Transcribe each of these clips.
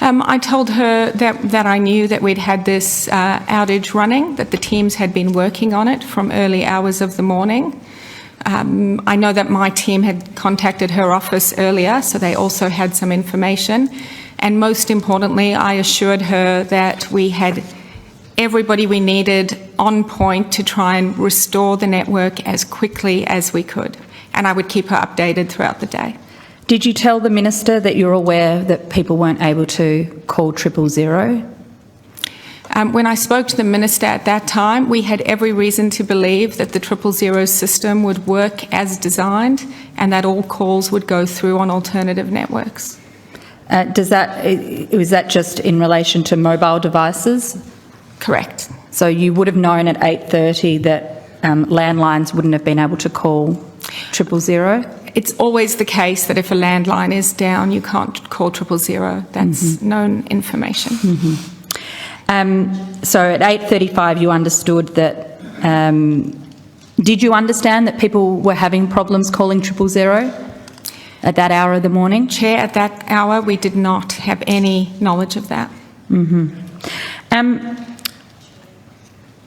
I told her that I knew that we'd had this outage running, that the teams had been working on it from early hours of the morning. I know that my team had contacted her office earlier, so they also had some information. And most importantly, I assured her that we had everybody we needed on point to try and restore the network as quickly as we could. And I would keep her updated throughout the day. Did you tell the Minister that you're aware that people weren't able to call 000? When I spoke to the Minister at that time, we had every reason to believe that the 000 system would work as designed and that all calls would go through on alternative networks. Was that just in relation to mobile devices? Correct. So you would have known at 8:30 that landlines wouldn't have been able to call 000? It's always the case that if a landline is down, you can't call 000. That's known information. So at 8:35 you understood that, did you understand that people were having problems calling 000 at that hour of the morning? Chair, at that hour we did not have any knowledge of that.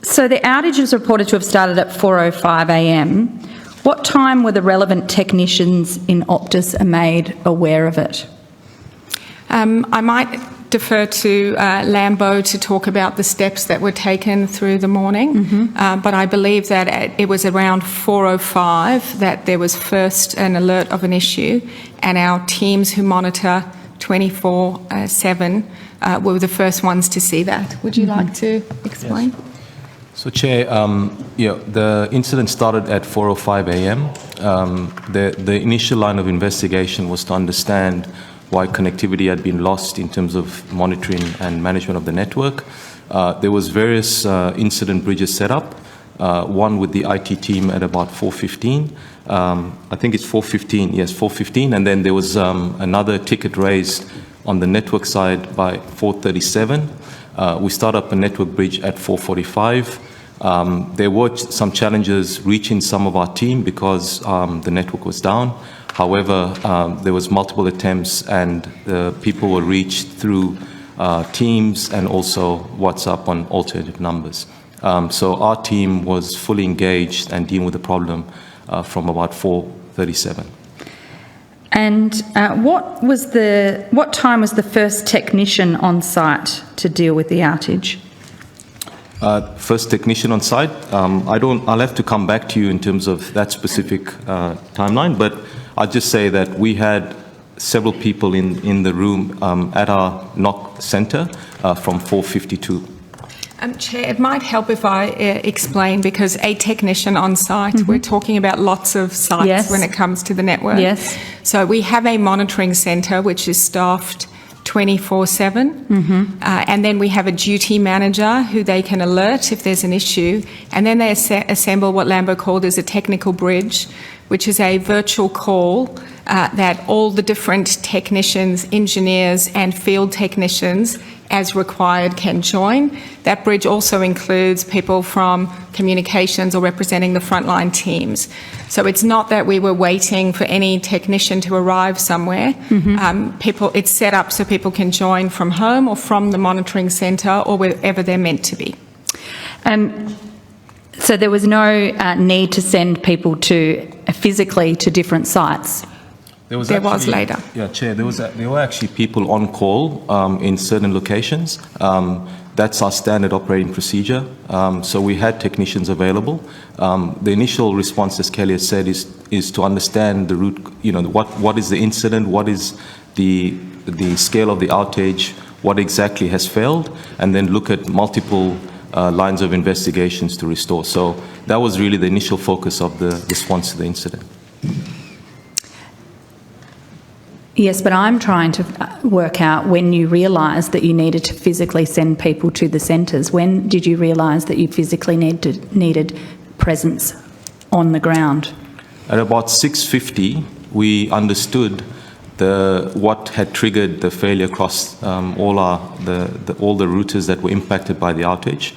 So the outage is reported to have started at 4:05 a.m. What time were the relevant technicians in Optus made aware of it? I might defer to Lambo to talk about the steps that were taken through the morning, but I believe that it was around 4:05 that there was first an alert of an issue, and our teams who monitor 24/7 were the first ones to see that. Would you like to explain? Yes. So, Chair, the incident started at 4:05 a.m. The initial line of investigation was to understand why connectivity had been lost in terms of monitoring and management of the network. There was various incident bridges set up, one with the IT team at about 4:15. I think it's 4:15, yes, 4:15, and then there was another ticket raised on the network side by 4:37. We start up a network bridge at 4:45. There were some challenges reaching some of our team because the network was down. However, there was multiple attempts and the people were reached through Teams and also WhatsApp on alternative numbers. So our team was fully engaged and dealing with the problem from about 4:37. And what time was the first technician on site to deal with the outage? First technician on site. I'll have to come back to you in terms of that specific timeline, but I'll just say that we had several people in the room at our NOC centre from 4:52. Chair, it might help if I explain, because a technician on site, we're talking about lots of sites when it comes to the network. Yes. So we have a monitoring centre which is staffed 24/7, and then we have a duty manager who they can alert if there's an issue, and then they assemble what Lambo called as a technical bridge, which is a virtual call that all the different technicians, engineers and field technicians as required can join. That bridge also includes people from communications or representing the frontline teams. So it's not that we were waiting for any technician to arrive somewhere. It's set up so people can join from home or from the monitoring centre or wherever they're meant to be. So there was no need to send people physically to different sites? There was later. Yeah, Chair, there were actually people on call in certain locations. That's our standard operating procedure. So we had technicians available. The initial response, as Kelly has said, is to understand the root, what is the incident, what is the scale of the outage, what exactly has failed, and then look at multiple lines of investigations to restore. So that was really the initial focus of the response to the incident. Yes, but I'm trying to work out when you realised that you needed to physically send people to the centres. When did you realise that you physically needed presence on the ground? At about 6:50, we understood what had triggered the failure across all the routers that were impacted by the outage.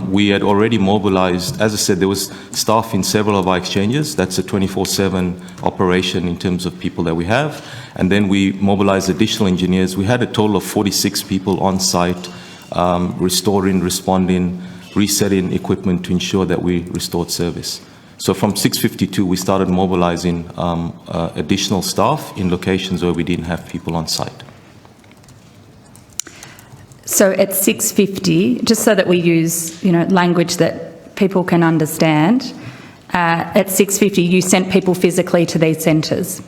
We had already mobilized, as I said, there was staff in several of our exchanges. That's a 24/7 operation in terms of people that we have. And then we mobilized additional engineers. We had a total of 46 people on site, restoring, responding, resetting equipment to ensure that we restored service. So from 6:52, we started mobilizing additional staff in locations where we didn't have people on site. So at 6:50, just so that we use, language that people can understand, at 6:50 you sent people physically to these centres.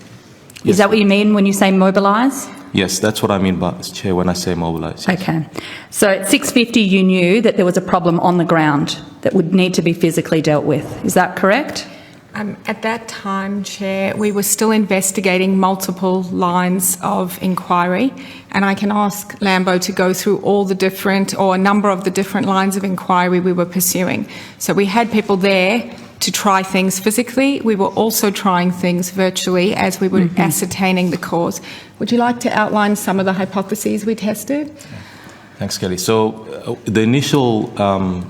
Yes. Is that what you mean when you say mobilise? Yes, that's what I mean, Chair, when I say mobilise. Yes. Okay. So at 6:50 you knew that there was a problem on the ground that would need to be physically dealt with. Is that correct? At that time, Chair, we were still investigating multiple lines of inquiry, and I can ask Lambo to go through all the different, or a number of the different lines of inquiry we were pursuing. So we had people there to try things physically. We were also trying things virtually as we were ascertaining the cause. Would you like to outline some of the hypotheses we tested? Thanks, Kelly. So the initial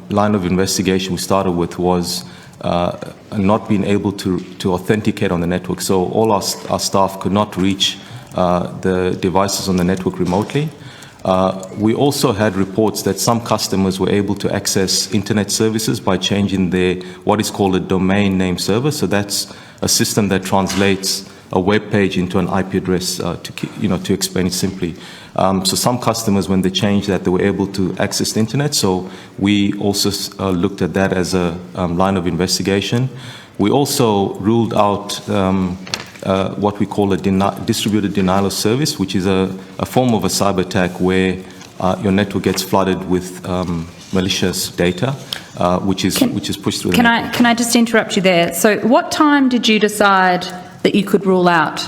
line of investigation we started with was not being able to authenticate on the network. So all our staff could not reach the devices on the network remotely. We also had reports that some customers were able to access internet services by changing their what is called a domain name server. So that's a system that translates a web page into an IP address, to explain it simply. So some customers, when they changed that, they were able to access the internet. So we also looked at that as a line of investigation. We also ruled out what we call a distributed denial of service, which is a form of a cyber attack where your network gets flooded with malicious data, which is pushed through the network. Can I just interrupt you there? So what time did you decide that you could rule out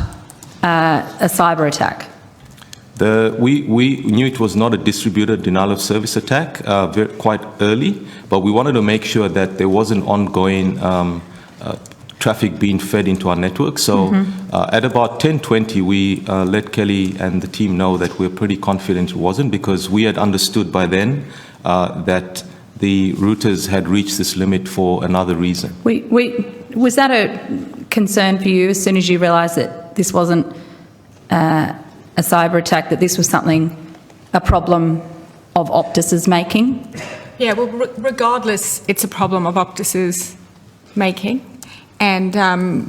a cyber attack? We knew it was not a distributed denial of service attack quite early, but we wanted to make sure that there wasn't ongoing traffic being fed into our network. So at about 10:20, we let Kelly and the team know that we're pretty confident it wasn't, because we had understood by then that the routers had reached this limit for another reason. Was that a concern for you as soon as you realised that this wasn't a cyber attack, that this was a problem of Optus's making? Yeah, well, regardless, it's a problem of Optus's making. And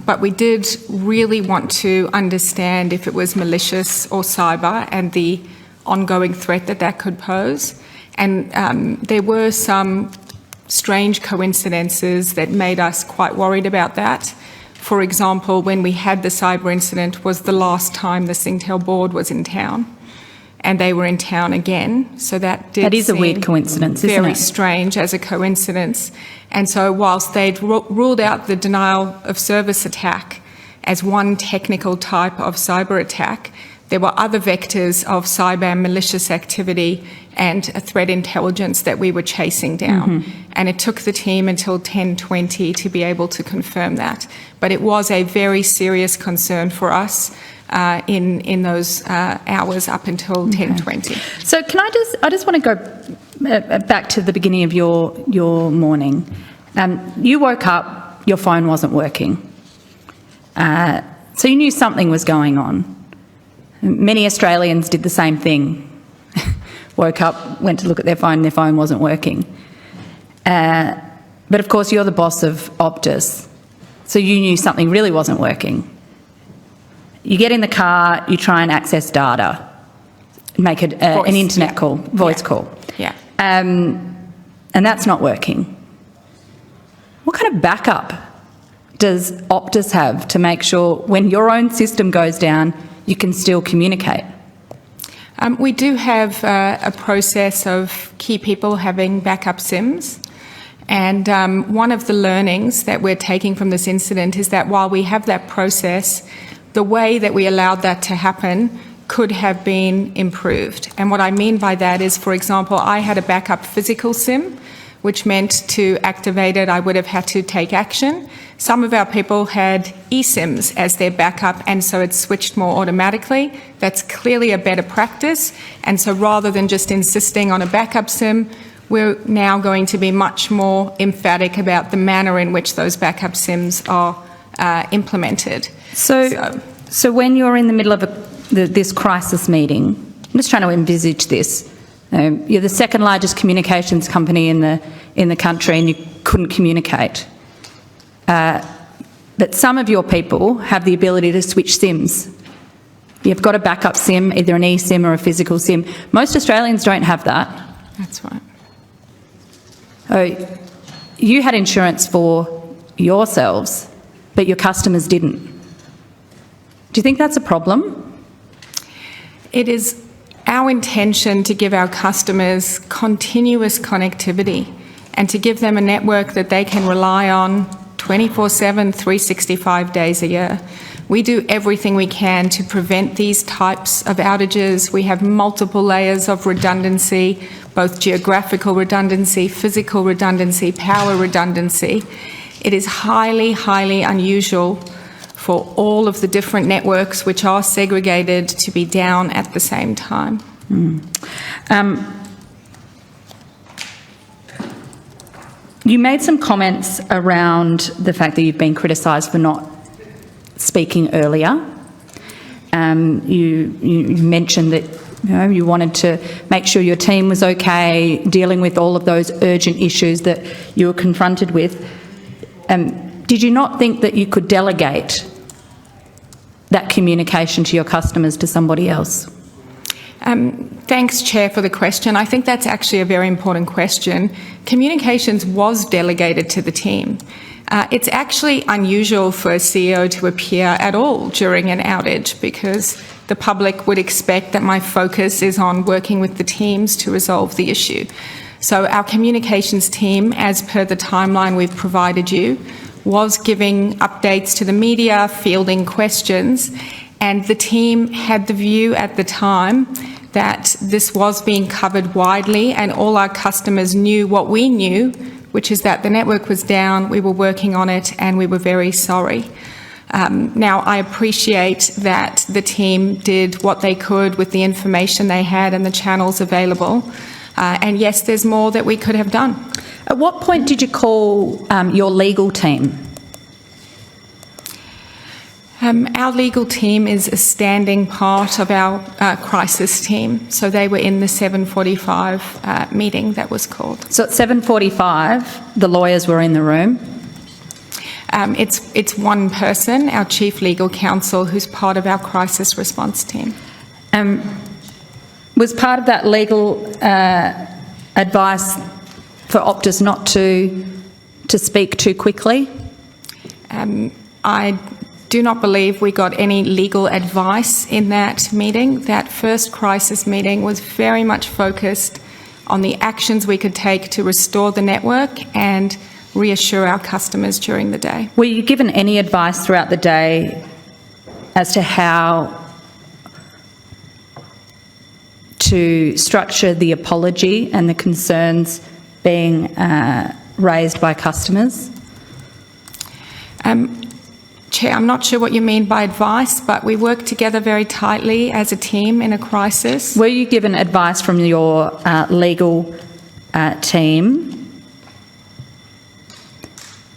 but we did really want to understand if it was malicious or cyber and the ongoing threat that could pose. And there were some strange coincidences that made us quite worried about that. For example, when we had the cyber incident was the last time the Singtel board was in town, and they were in town again. So that is a weird coincidence, isn't it? Very strange as a coincidence. And so whilst they'd ruled out the denial of service attack as one technical type of cyber attack, there were other vectors of cyber and malicious activity and a threat intelligence that we were chasing down. And it took the team until 10:20 to be able to confirm that. But it was a very serious concern for us in those hours up until 10:20. So I just want to go back to the beginning of your morning. You woke up, your phone wasn't working. So you knew something was going on. Many Australians did the same thing. Woke up, went to look at their phone wasn't working. But of course, you're the boss of Optus, so you knew something really wasn't working. You get in the car, you try and access data, make an internet call, voice call. Yeah. And that's not working. What kind of backup does Optus have to make sure when your own system goes down, you can still communicate? We do have a process of key people having backup SIMs. And one of the learnings that we're taking from this incident is that while we have that process, the way that we allowed that to happen could have been improved. And what I mean by that is, for example, I had a backup physical SIM, which meant to activate it, I would have had to take action. Some of our people had eSIMs as their backup, and so it switched more automatically. That's clearly a better practice. And so rather than just insisting on a backup SIM, we're now going to be much more emphatic about the manner in which those backup SIMs are implemented. So when you're in the middle of this crisis meeting, I'm just trying to envisage this. You're the second largest communications company in the country, and you couldn't communicate. But some of your people have the ability to switch SIMs. You've got a backup SIM, either an eSIM or a physical SIM. Most Australians don't have that. That's right. Oh, you had insurance for yourselves, but your customers didn't. Do you think that's a problem? It is our intention to give our customers continuous connectivity and to give them a network that they can rely on 24/7, 365 days a year. We do everything we can to prevent these types of outages. We have multiple layers of redundancy, both geographical redundancy, physical redundancy, power redundancy. It is highly, highly unusual for all of the different networks which are segregated to be down at the same time. You made some comments around the fact that you've been criticised for not speaking earlier. You mentioned that you wanted to make sure your team was okay, dealing with all of those urgent issues that you were confronted with. Did you not think that you could delegate that communication to your customers to somebody else? Thanks, Chair, for the question. I think that's actually a very important question. Communications was delegated to the team. It's actually unusual for a CEO to appear at all during an outage because the public would expect that my focus is on working with the teams to resolve the issue. So our communications team, as per the timeline we've provided you, was giving updates to the media, fielding questions, and the team had the view at the time that this was being covered widely and all our customers knew what we knew, which is that the network was down, we were working on it, and we were very sorry. Now, I appreciate that the team did what they could with the information they had and the channels available. And yes, there's more that we could have done. At what point did you call your legal team? Our legal team is a standing part of our crisis team, so they were in the 7:45 meeting that was called. So at 7:45, the lawyers were in the room? It's one person, our Chief Legal Counsel, who's part of our crisis response team. Was part of that legal advice for Optus not to speak too quickly? I do not believe we got any legal advice in that meeting. That first crisis meeting was very much focused on the actions we could take to restore the network and reassure our customers during the day. Were you given any advice throughout the day as to how to structure the apology and the concerns being raised by customers? Chair, I'm not sure what you mean by advice, but we work together very tightly as a team in a crisis. Were you given advice from your legal team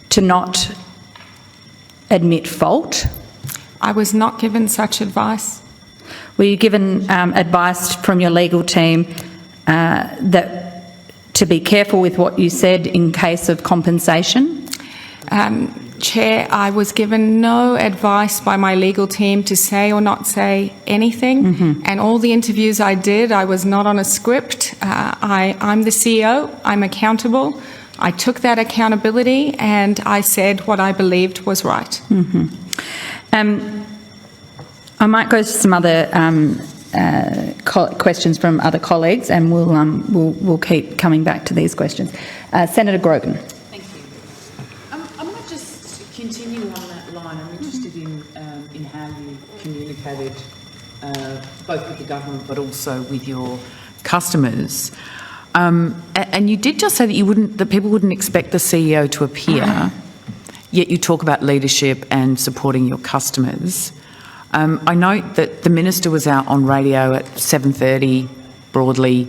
to not admit fault? I was not given such advice. Were you given advice from your legal team that to be careful with what you said in case of compensation? Chair, I was given no advice by my legal team to say or not say anything, and all the interviews I did, I was not on a script. I'm the CEO, I'm accountable. I took that accountability and I said what I believed was right. I might go to some other questions from other colleagues, and we'll keep coming back to these questions. Senator Grogan. Thank you. I might just continue on that line. I'm interested in how you communicated both with the government but also with your customers. And you did just say that people wouldn't expect the CEO to appear, yet you talk about leadership and supporting your customers. I note that the minister was out on radio at 7:30 broadly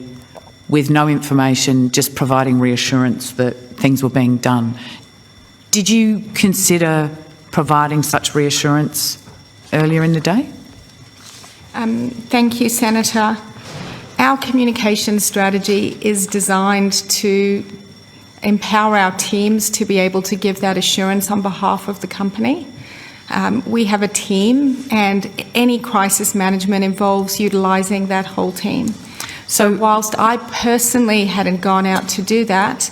with no information, just providing reassurance that things were being done. Did you consider providing such reassurance earlier in the day? Thank you, Senator. Our communication strategy is designed to empower our teams to be able to give that assurance on behalf of the company. We have a team, and any crisis management involves utilising that whole team. So whilst I personally hadn't gone out to do that,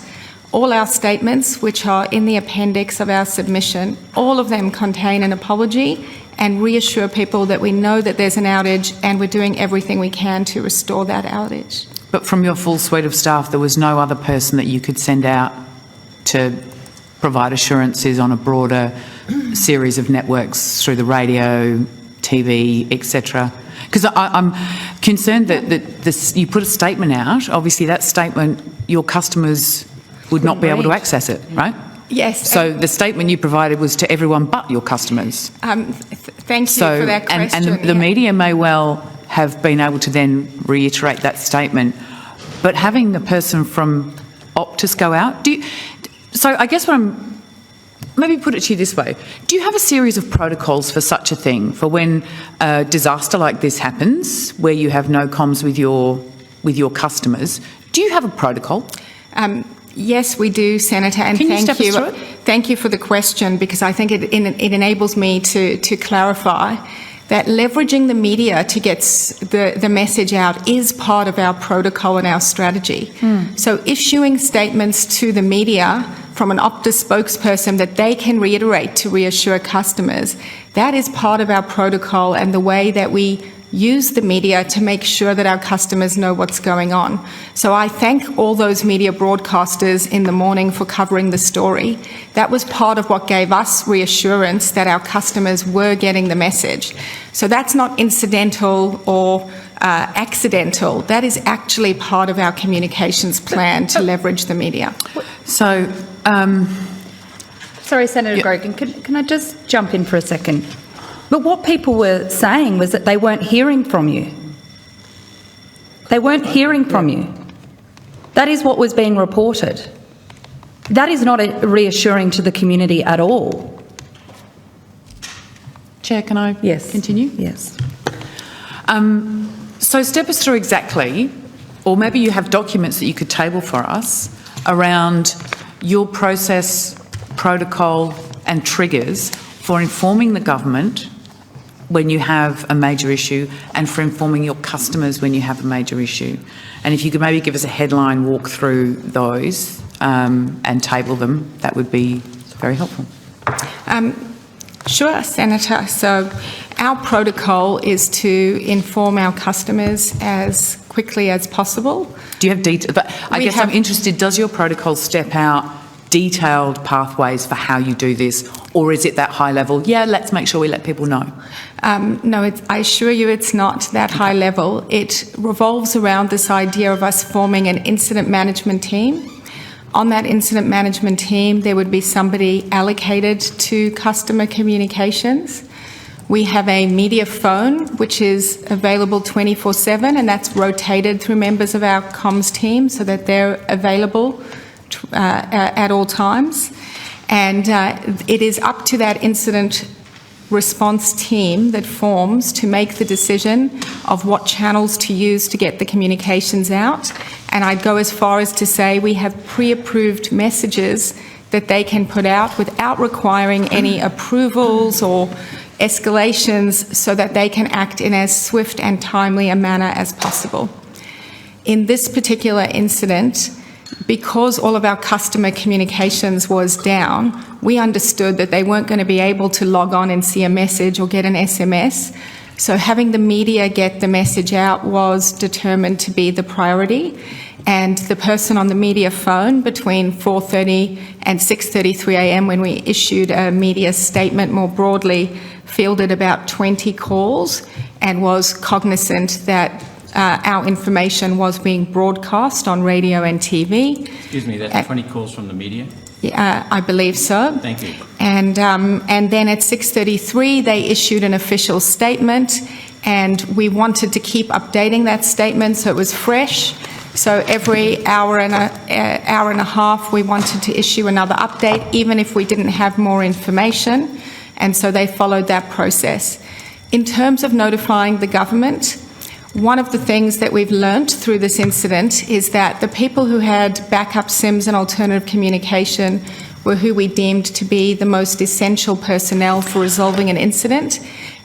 all our statements, which are in the appendix of our submission, all of them contain an apology and reassure people that we know that there's an outage and we're doing everything we can to restore that outage. But from your full suite of staff, there was no other person that you could send out to provide assurances on a broader series of networks through the radio, TV, etc.? Because I'm concerned that you put a statement out. Obviously, that statement, your customers would not be able to access it, right? Yes. So the statement you provided was to everyone but your customers. Thank you for that question. And the media may well have been able to then reiterate that statement, but having the person from Optus go out, so I guess maybe put it to you this way. Do you have a series of protocols for such a thing, for when a disaster like this happens, where you have no comms with your customers? Do you have a protocol? Yes, we do, Senator, and Can you step us through it? Thank you for the question, because I think it enables me to clarify that leveraging the media to get the message out is part of our protocol and our strategy. So issuing statements to the media from an Optus spokesperson that they can reiterate to reassure customers, that is part of our protocol and the way that we use the media to make sure that our customers know what's going on. So I thank all those media broadcasters in the morning for covering the story. That was part of what gave us reassurance that our customers were getting the message. So that's not incidental or accidental. That is actually part of our communications plan to leverage the media. So, Sorry, Senator Grogan, can I just jump in for a second? But what people were saying was that they weren't hearing from you. They weren't hearing from you. That is what was being reported. That is not reassuring to the community at all. Chair, can I continue? Yes. So step us through exactly, or maybe you have documents that you could table for us around your process, protocol and triggers for informing the government when you have a major issue and for informing your customers when you have a major issue. And if you could maybe give us a headline walk through those and table them, that would be very helpful. Sure, Senator. So our protocol is to inform our customers as quickly as possible. Do you have detail? But I guess I'm interested, does your protocol step out detailed pathways for how you do this, or is it that high level, let's make sure we let people know? No, I assure you it's not that high level. It revolves around this idea of us forming an incident management team. On that incident management team, there would be somebody allocated to customer communications. We have a media phone, which is available 24/7, and that's rotated through members of our comms team so that they're available at all times. And it is up to that incident response team that forms to make the decision of what channels to use to get the communications out. And I'd go as far as to say we have pre-approved messages that they can put out without requiring any approvals or escalations, so that they can act in as swift and timely a manner as possible. In this particular incident, because all of our customer communications was down, we understood that they weren't going to be able to log on and see a message or get an SMS. So having the media get the message out was determined to be the priority. And the person on the media phone between 4:30 and 6:33 a.m. when we issued a media statement more broadly fielded about 20 calls and was cognizant that our information was being broadcast on radio and TV. Excuse me, that's 20 calls from the media? I believe so. Thank you. And then at 6:33 they issued an official statement, and we wanted to keep updating that statement so it was fresh. So every hour and a half, we wanted to issue another update, even if we didn't have more information. And so they followed that process. In terms of notifying the government, one of the things that we've learnt through this incident is that the people who had backup SIMs and alternative communication were who we deemed to be the most essential personnel for resolving an incident,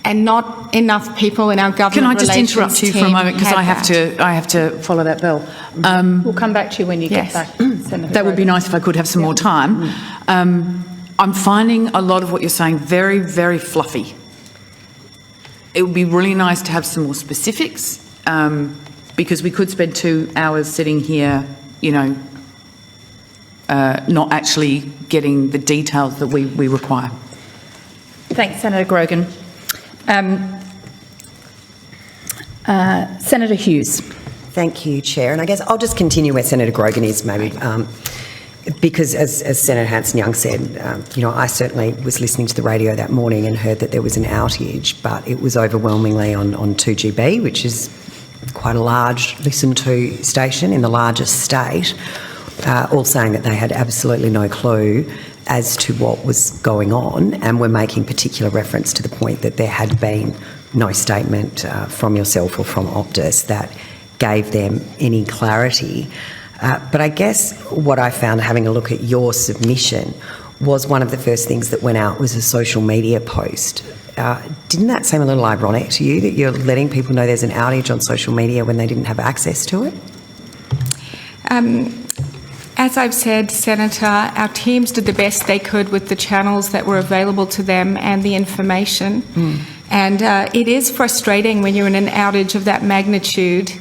and not enough people in our government relations team. Can I just interrupt you for a moment, because I have to follow that bell. We'll come back to you when you Yes. get back, Senator. That would be nice if I could have some more time. I'm finding a lot of what you're saying very, very fluffy. It would be really nice to have some more specifics, because we could spend 2 hours sitting here, you know, not actually getting the details that we require. Thanks, Senator Grogan. Senator Hughes. Thank you, Chair. And I guess I'll just continue where Senator Grogan is, maybe, because as Senator Hanson-Young said, you know, I certainly was listening to the radio that morning and heard that there was an outage, but it was overwhelmingly on 2GB, which is quite a large listened-to station in the largest state, all saying that they had absolutely no clue as to what was going on, and were making particular reference to the point that there had been no statement from yourself or from Optus that gave them any clarity. But I guess what I found having a look at your submission was one of the first things that went out was a social media post. Didn't that seem a little ironic to you, that you're letting people know there's an outage on social media when they didn't have access to it? As I've said, Senator, our teams did the best they could with the channels that were available to them and the information. And it is frustrating when you're in an outage of that magnitude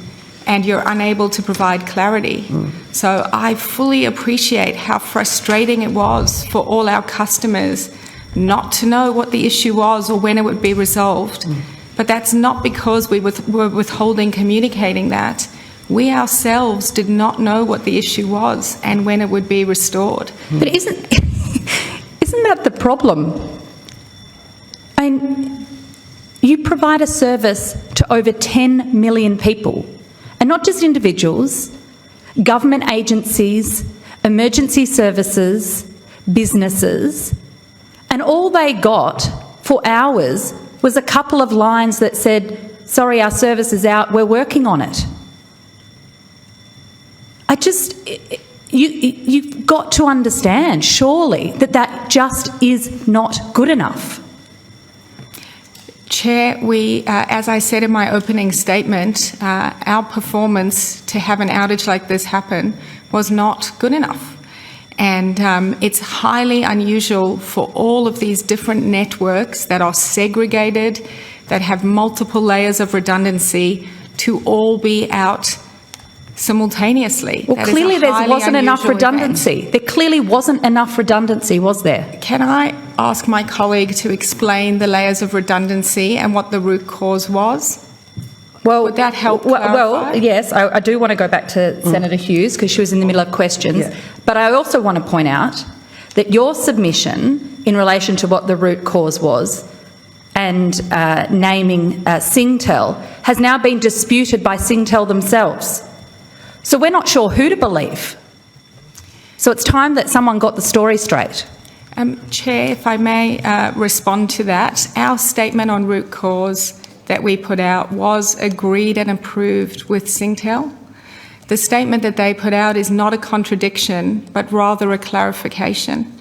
and you're unable to provide clarity. So I fully appreciate how frustrating it was for all our customers not to know what the issue was or when it would be resolved. But that's not because we were withholding communicating that. We ourselves did not know what the issue was and when it would be restored. But isn't that the problem? I mean, you provide a service to over 10 million people, and not just individuals, government agencies, emergency services, businesses, and all they got for hours was a couple of lines that said, sorry, our service is out, we're working on it. You've got to understand, surely, that just is not good enough. Chair, as I said in my opening statement, our performance to have an outage like this happen was not good enough. And it's highly unusual for all of these different networks that are segregated, that have multiple layers of redundancy, to all be out simultaneously. Well, clearly there wasn't enough redundancy. There clearly wasn't enough redundancy, was there? Can I ask my colleague to explain the layers of redundancy and what the root cause was? Well, would that help clarify? Well, yes, I do want to go back to Senator Hughes because she was in the middle of questions. Yeah. But I also want to point out that your submission in relation to what the root cause was and naming Singtel has now been disputed by Singtel themselves. So we're not sure who to believe. So it's time that someone got the story straight. Chair, if I may respond to that, our statement on root cause that we put out was agreed and approved with Singtel. The statement that they put out is not a contradiction, but rather a clarification.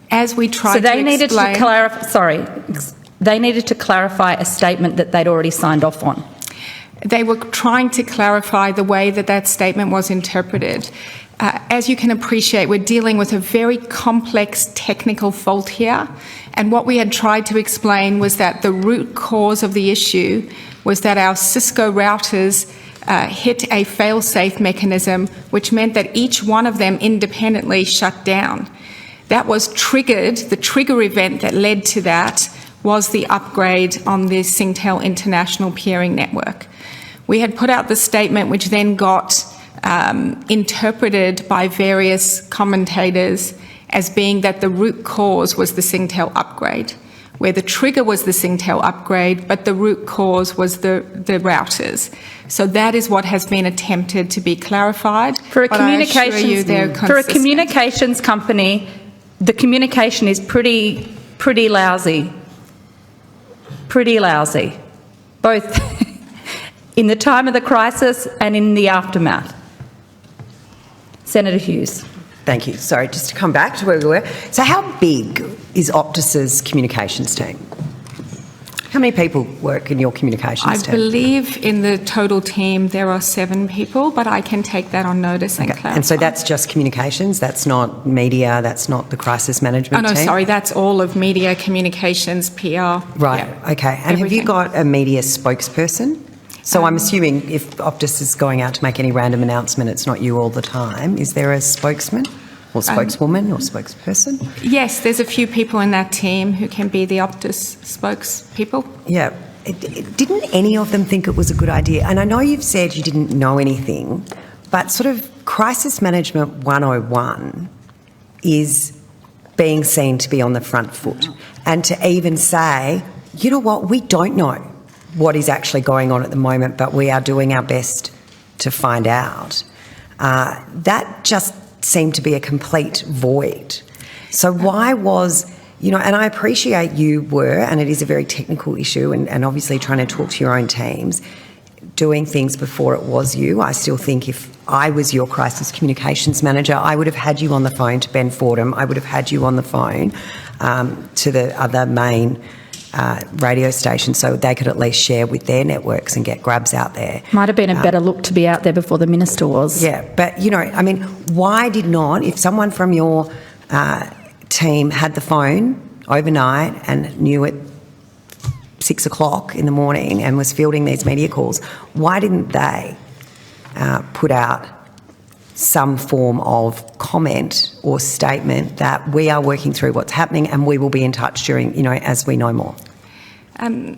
As we tried to explain... They needed to clarify a statement that they'd already signed off on. They were trying to clarify the way that that statement was interpreted. As you can appreciate, we're dealing with a very complex technical fault here, and what we had tried to explain was that the root cause of the issue was that our Cisco routers hit a fail-safe mechanism, which meant that each one of them independently shut down. That was triggered, the trigger event that led to that was the upgrade on the Singtel International Peering Network. We had put out the statement, which then got interpreted by various commentators as being that the root cause was the Singtel upgrade. where the trigger was the Singtel upgrade, but the root cause was the routers. So that is what has been attempted to be clarified. For a but I assure you they're consistent. communications company, the communication is pretty lousy. Pretty lousy, both in the time of the crisis and in the aftermath. Senator Hughes. Thank you. Sorry, just to come back to where we were. So how big is Optus's communications team? How many people work in your communications team? I believe in the total team there are 7 people, but I can take that on notice and clarify. And so that's just communications? That's not media? That's not the crisis management team? Oh, no, sorry, that's all of media, communications, PR. Right, yeah, okay. And have you everything. got a media spokesperson? So I'm assuming if Optus is going out to make any random announcement, it's not you all the time. Is there a spokesman or spokeswoman or spokesperson? Yes, there's a few people in that team who can be the Optus spokespeople. Yeah. Didn't any of them think it was a good idea? And I know you've said you didn't know anything, but sort of crisis management 101 is being seen to be on the front foot. And to even say, you know what, we don't know what is actually going on at the moment, but we are doing our best to find out. That just seemed to be a complete void. So why was, and I appreciate you were, and it is a very technical issue, and obviously trying to talk to your own teams, doing things before it was you. I still think if I was your crisis communications manager, I would have had you on the phone to Ben Fordham. I would have had you on the phone to the other main radio stations so they could at least share with their networks and get grabs out there. Might have been a better look to be out there before the minister was. Yeah, but, why did not, if someone from your team had the phone overnight and knew at 6 o'clock in the morning and was fielding these media calls, why didn't they put out some form of comment or statement that we are working through what's happening and we will be in touch during, as we know more?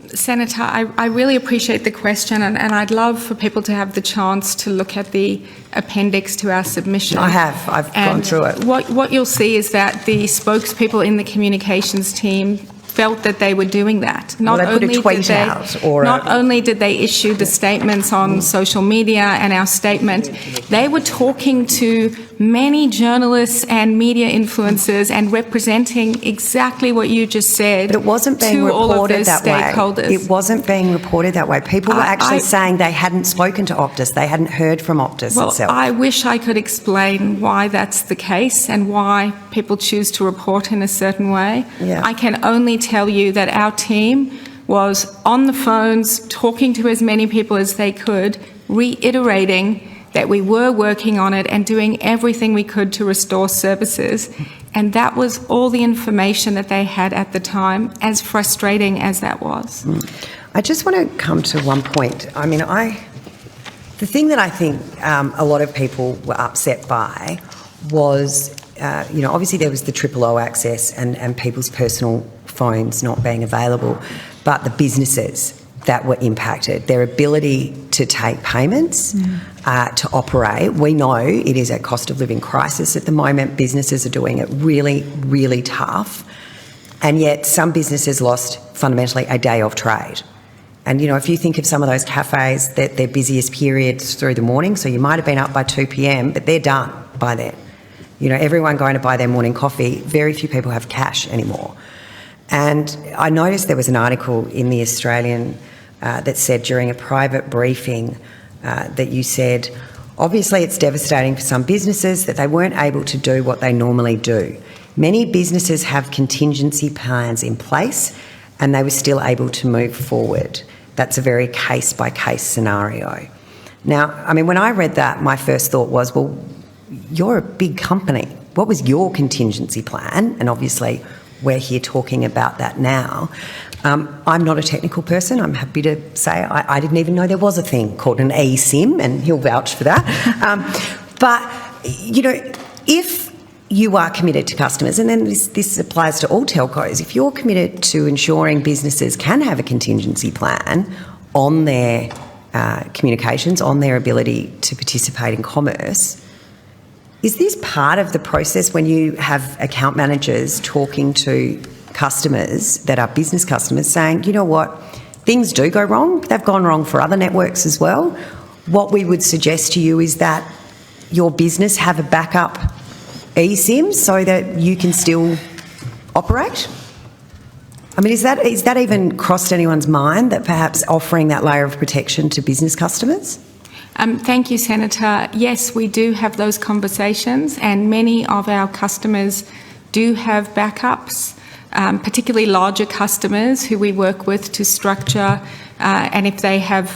Senator, I really appreciate the question, and I'd love for people to have the chance to look at the appendix to our submission. I have. I've gone through it. What you'll see is that the spokespeople in the communications team felt that they were doing that. Not only did they issue the statements on social media and our statement, they were talking to many journalists and media influencers and representing exactly what you just said. But it wasn't being reported that way. It wasn't being reported that way. People were actually saying they hadn't spoken to Optus. They hadn't heard from Optus itself. I wish I could explain why that's the case and why people choose to report in a certain way. Yeah. I can only tell you that our team was on the phones talking to as many people as they could, reiterating that we were working on it and doing everything we could to restore services. And that was all the information that they had at the time, as frustrating as that was. I just want to come to one point. The thing that I think a lot of people were upset by was, obviously there was the 000 access and people's personal phones not being available, but the businesses that were impacted, their ability to take payments, to operate. We know it is a cost of living crisis at the moment. Businesses are doing it really, really tough. And yet some businesses lost fundamentally a day of trade. And, if you think of some of those cafes, that their busiest periods through the morning, so you might have been up by 2 p.m, but they're done by then. Everyone going to buy their morning coffee, very few people have cash anymore. And I noticed there was an article in The Australian that said during a private briefing that you said, obviously it's devastating for some businesses that they weren't able to do what they normally do. Many businesses have contingency plans in place and they were still able to move forward. That's a very case-by-case scenario. Now, when I read that, my first thought was, well, you're a big company. What was your contingency plan? And obviously we're here talking about that now. I'm not a technical person. I'm happy to say I didn't even know there was a thing called an eSIM, and he'll vouch for that. But, if you are committed to customers, and then this applies to all telcos, if you're committed to ensuring businesses can have a contingency plan on their communications, on their ability to participate in commerce, is this part of the process when you have account managers talking to customers that are business customers saying, you know what, things do go wrong. They've gone wrong for other networks as well. What we would suggest to you is that your business have a backup eSIM so that you can still operate? I mean, is that even crossed anyone's mind, that perhaps offering that layer of protection to business customers? Thank you, Senator. Yes, we do have those conversations, and many of our customers do have backups, particularly larger customers who we work with to structure, and if they have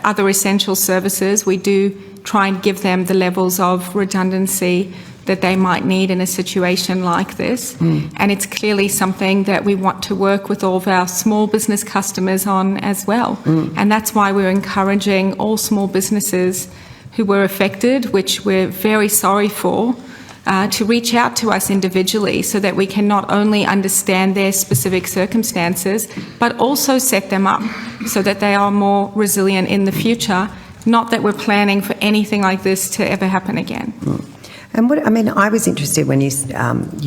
other essential services, we do try and give them the levels of redundancy that they might need in a situation like this. And it's clearly something that we want to work with all of our small business customers on as well. And that's why we're encouraging all small businesses who were affected, which we're very sorry for, to reach out to us individually so that we can not only understand their specific circumstances, but also set them up so that they are more resilient in the future. Not that we're planning for anything like this to ever happen again. And I was interested when you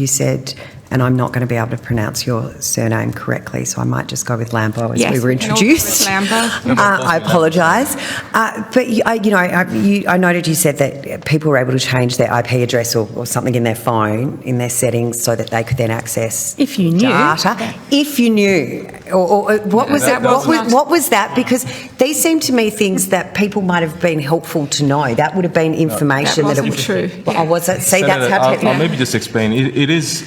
said, and I'm not going to be able to pronounce your surname correctly, so I might just go with Lambo as we were introduced. I apologise. But I noted you said that people were able to change their IP address or something in their phone, in their settings, so that they could then access If you knew. data. If you knew. Or what was that? What was that? Because these seem to me things that people might have been helpful to know. That would have been information that that wasn't true. Oh, was it? See, Senator, that's how technical. I'll maybe just explain. It is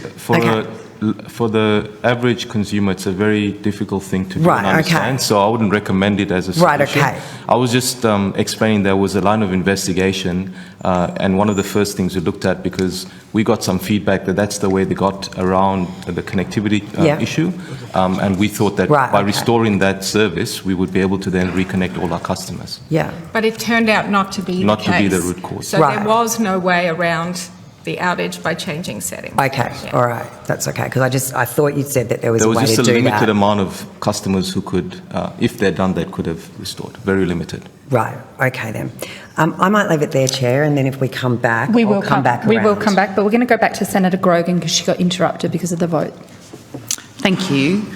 for the average consumer, it's a very difficult thing to understand. So I wouldn't recommend it as a solution. Right. Okay. I was just explaining there was a line of investigation, and one of the first things we looked at, because we got some feedback that that's the way they got around the connectivity issue, and we thought that by restoring that service, we would be able to then reconnect all our customers. Yeah. But it turned out not to be the case. Not to be the root cause. So there was no way around the outage by changing settings. Okay, all right, that's okay, because I thought you said that there was a way to do that. There was just a limited amount of customers who could, if they'd done that, could have restored. Very limited. Right, okay then. I might leave it there, Chair, and then if we come back, We will come back, but we're going to go back to Senator Grogan because she got interrupted because of the vote. Thank you.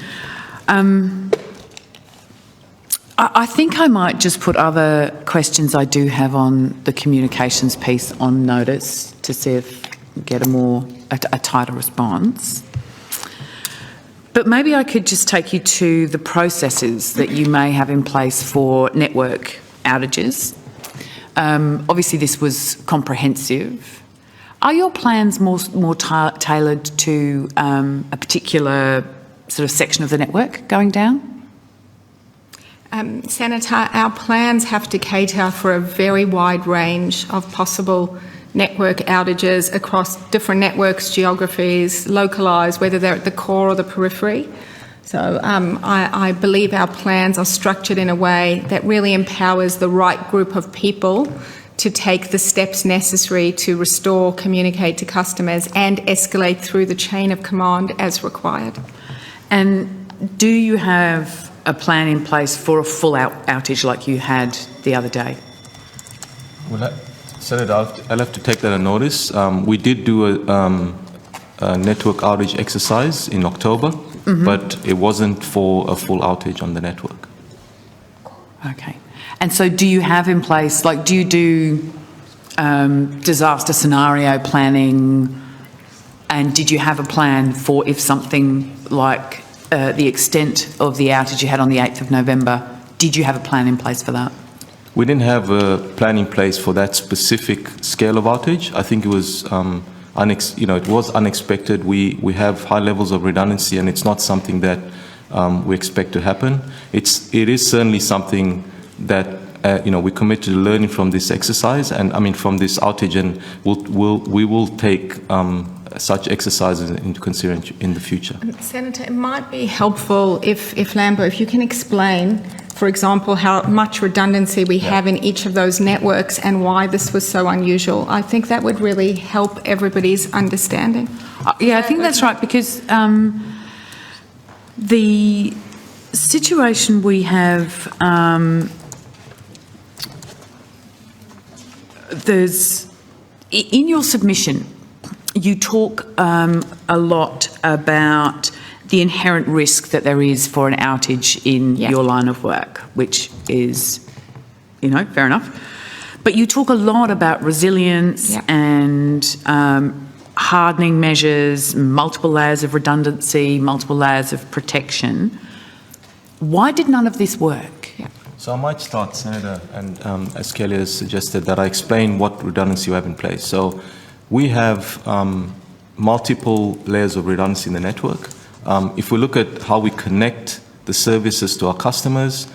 I think I might just put other questions I do have on the communications piece on notice to see if we get a tighter response. But maybe I could just take you to the processes that you may have in place for network outages. Obviously, this was comprehensive. Are your plans more tailored to a particular sort of section of the network going down? Senator, our plans have to cater for a very wide range of possible network outages across different networks, geographies, localised, whether they're at the core or the periphery. So I believe our plans are structured in a way that really empowers the right group of people to take the steps necessary to restore, communicate to customers and escalate through the chain of command as required. And do you have a plan in place for a full outage like you had the other day? Well, Senator, I'll have to take that on notice. We did do a network outage exercise in October, but it wasn't for a full outage on the network. Okay. And so do you have in place, like, do you do disaster scenario planning, and did you have a plan for if something like the extent of the outage you had on the 8th of November, did you have a plan in place for that? We didn't have a plan in place for that specific scale of outage. I think it was, it was unexpected. We have high levels of redundancy, and it's not something that we expect to happen. It is certainly something that we commit to learning from this exercise, and from this outage, and we will take such exercises into consideration in the future. Senator, it might be helpful if Lambo, if you can explain, for example, how much redundancy we have in each of those networks and why this was so unusual. I think that would really help everybody's understanding. Yeah, I think that's right, because the situation we have, in your submission, you talk a lot about the inherent risk that there is for an outage in Yeah. your line of work, which is, fair enough. But you talk a lot about resilience Yeah. and hardening measures, multiple layers of redundancy, multiple layers of protection. Why did none of this work? Yeah. So I might start, Senator, and as Kelly has suggested, that I explain what redundancy we have in place. So we have multiple layers of redundancy in the network. If we look at how we connect the services to our customers,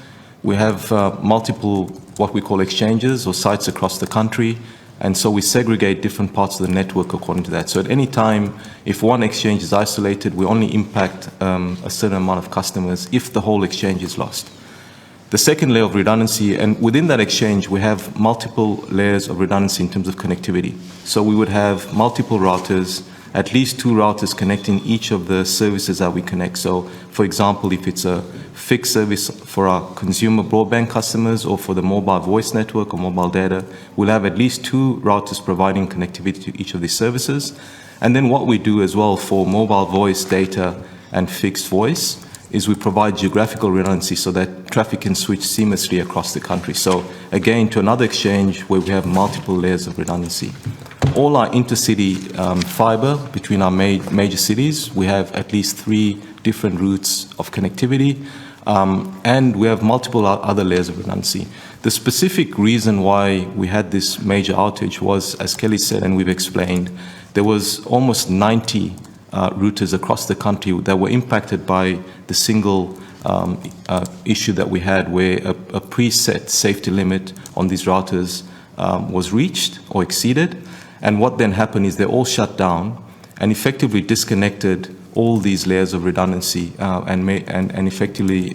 we have multiple what we call exchanges or sites across the country, and so we segregate different parts of the network according to that. So at any time, if one exchange is isolated, we only impact a certain amount of customers if the whole exchange is lost. The second layer of redundancy, and within that exchange, we have multiple layers of redundancy in terms of connectivity. So we would have multiple routers, at least 2 routers connecting each of the services that we connect. So, for example, if it's a fixed service for our consumer broadband customers or for the mobile voice network or mobile data, we'll have at least 2 routers providing connectivity to each of these services. And then what we do as well for mobile voice data and fixed voice is we provide geographical redundancy so that traffic can switch seamlessly across the country. So again, to another exchange where we have multiple layers of redundancy. All our intercity fibre between our major cities, we have at least 3 different routes of connectivity, and we have multiple other layers of redundancy. The specific reason why we had this major outage was, as Kelly said and we've explained, there was almost 90 routers across the country that were impacted by the single issue that we had, where a preset safety limit on these routers was reached or exceeded. And what then happened is they all shut down and effectively disconnected all these layers of redundancy and effectively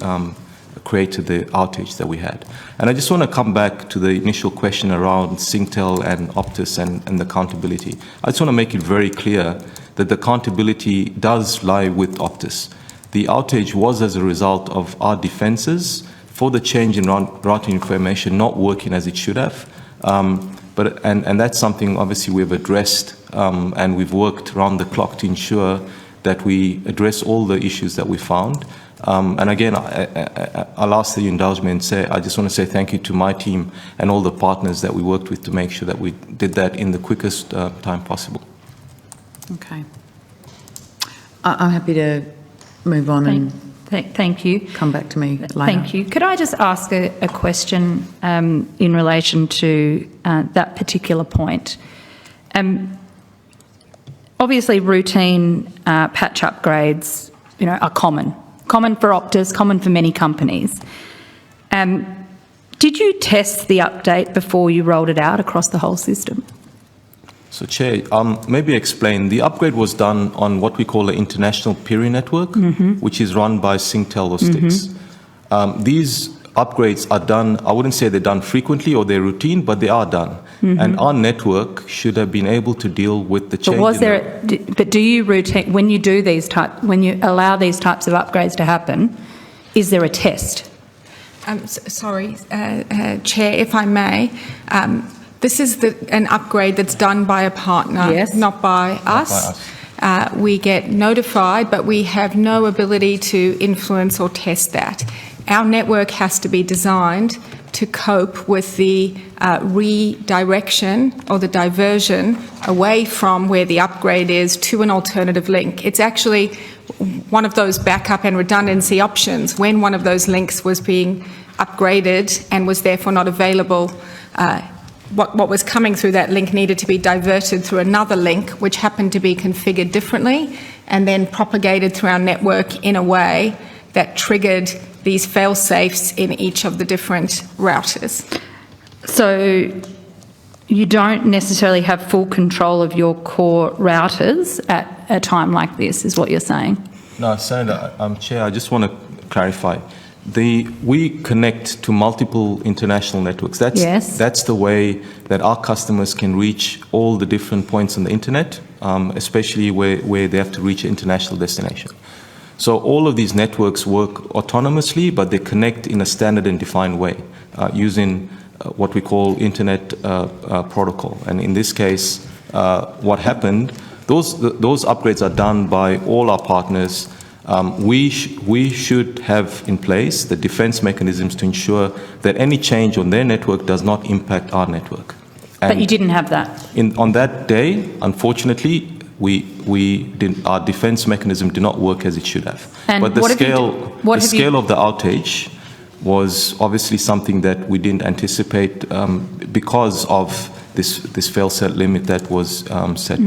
created the outage that we had. And I just want to come back to the initial question around Singtel and Optus and the accountability. I just want to make it very clear that the accountability does lie with Optus. The outage was as a result of our defenses for the change in routing information not working as it should have. And that's something obviously we've addressed and we've worked around the clock to ensure that we address all the issues that we found. And again, I'll ask that you indulge me and say, I just want to say thank you to my team and all the partners that we worked with to make sure that we did that in the quickest time possible. Okay. I'm happy to move on and Thank you. come back to me later. Thank you. Could I just ask a question in relation to that particular point? Obviously, routine patch upgrades, are common for Optus, common for many companies. Did you test the update before you rolled it out across the whole system? So, Chair, maybe explain. The upgrade was done on what we call the International Peering Network, which is run by Singtel or Sticks. These upgrades are done, I wouldn't say they're done frequently or they're routine, but they are done. And our network should have been able to deal with the change. But do you routine, when you allow these types of upgrades to happen, is there a test? Sorry, Chair, if I may. This is an upgrade that's done by a partner, Yes. not by us. We get notified, but we have no ability to influence or test that. Our network has to be designed to cope with the redirection or the diversion away from where the upgrade is to an alternative link. It's actually one of those backup and redundancy options. When one of those links was being upgraded and was therefore not available, what was coming through that link needed to be diverted through another link, which happened to be configured differently, and then propagated through our network in a way that triggered these fail-safes in each of the different routers. So you don't necessarily have full control of your core routers at a time like this, is what you're saying? No, Senator, Chair, I just want to clarify. We connect to multiple international networks. That's the way that our customers can reach all the different points on the internet, especially where they have to reach an international destination. So all of these networks work autonomously, but they connect in a standard and defined way using what we call internet protocol. And in this case, what happened, those upgrades are done by all our partners We should have in place the defence mechanisms to ensure that any change on their network does not impact our network. But you didn't have that? On that day, unfortunately, our defence mechanism did not work as it should have. And but the scale of the outage was obviously something that we didn't anticipate because of this fail-set limit that was set.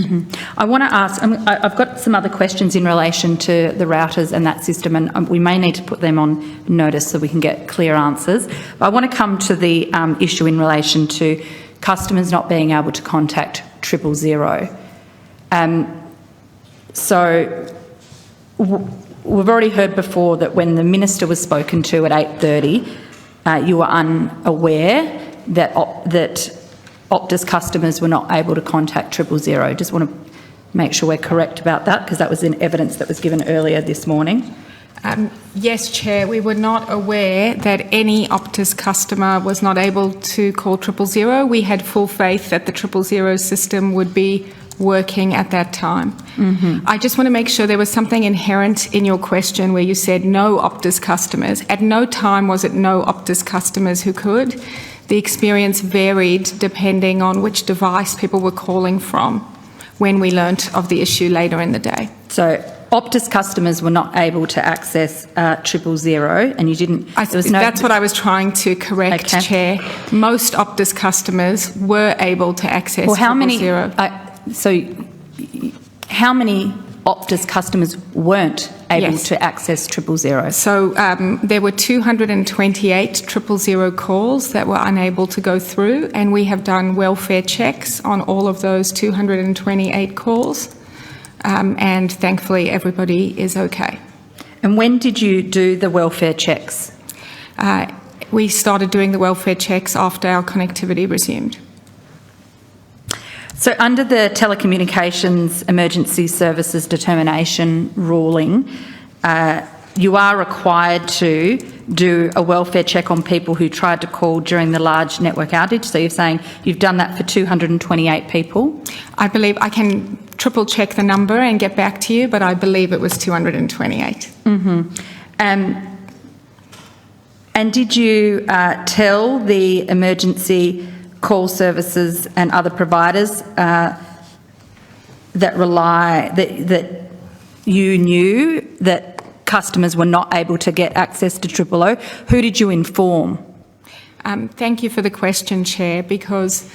I want to ask, I've got some other questions in relation to the routers and that system, and we may need to put them on notice so we can get clear answers. But I want to come to the issue in relation to customers not being able to contact 000. We've already heard before that when the Minister was spoken to at 8:30, you were unaware that Optus customers were not able to contact 000. Just want to make sure we're correct about that, because that was in evidence that was given earlier this morning. Yes, Chair, we were not aware that any Optus customer was not able to call 000. We had full faith that the 000 system would be working at that time. I just want to make sure there was something inherent in your question where you said no Optus customers. At no time was it no Optus customers who could. The experience varied depending on which device people were calling from when we learnt of the issue later in the day. So Optus customers were not able to access 000, and you didn't... That's what I was trying to correct, Okay. Chair. Most Optus customers were able to access 000. How many Optus customers weren't able Yes. to access 000? So there were 228 000 calls that were unable to go through, and we have done welfare checks on all of those 228 calls, and thankfully everybody is okay. And when did you do the welfare checks? We started doing the welfare checks after our connectivity resumed. So under the Telecommunications Emergency Services Determination ruling, you are required to do a welfare check on people who tried to call during the large network outage. So you're saying you've done that for 228 people? I believe I can triple check the number and get back to you, but I believe it was 228. And did you tell the emergency call services and other providers that you knew that customers were not able to get access to 000? Who did you inform? Thank you for the question, Chair, because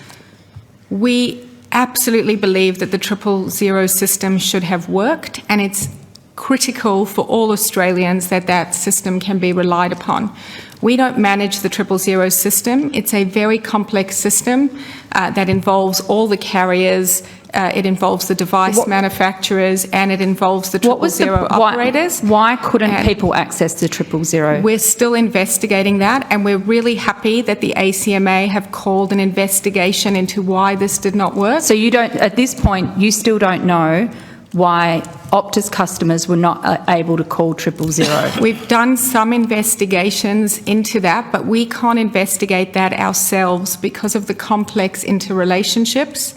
we absolutely believe that the 000 system should have worked, and it's critical for all Australians that that system can be relied upon. We don't manage the 000 system. It's a very complex system that involves all the carriers, it involves the device manufacturers, and it involves the 000 operators. Why couldn't people access the 000? We're still investigating that, and we're really happy that the ACMA have called an investigation into why this did not work. So you don't, at this point, you still don't know why Optus customers were not able to call 000? We've done some investigations into that, but we can't investigate that ourselves because of the complex interrelationships.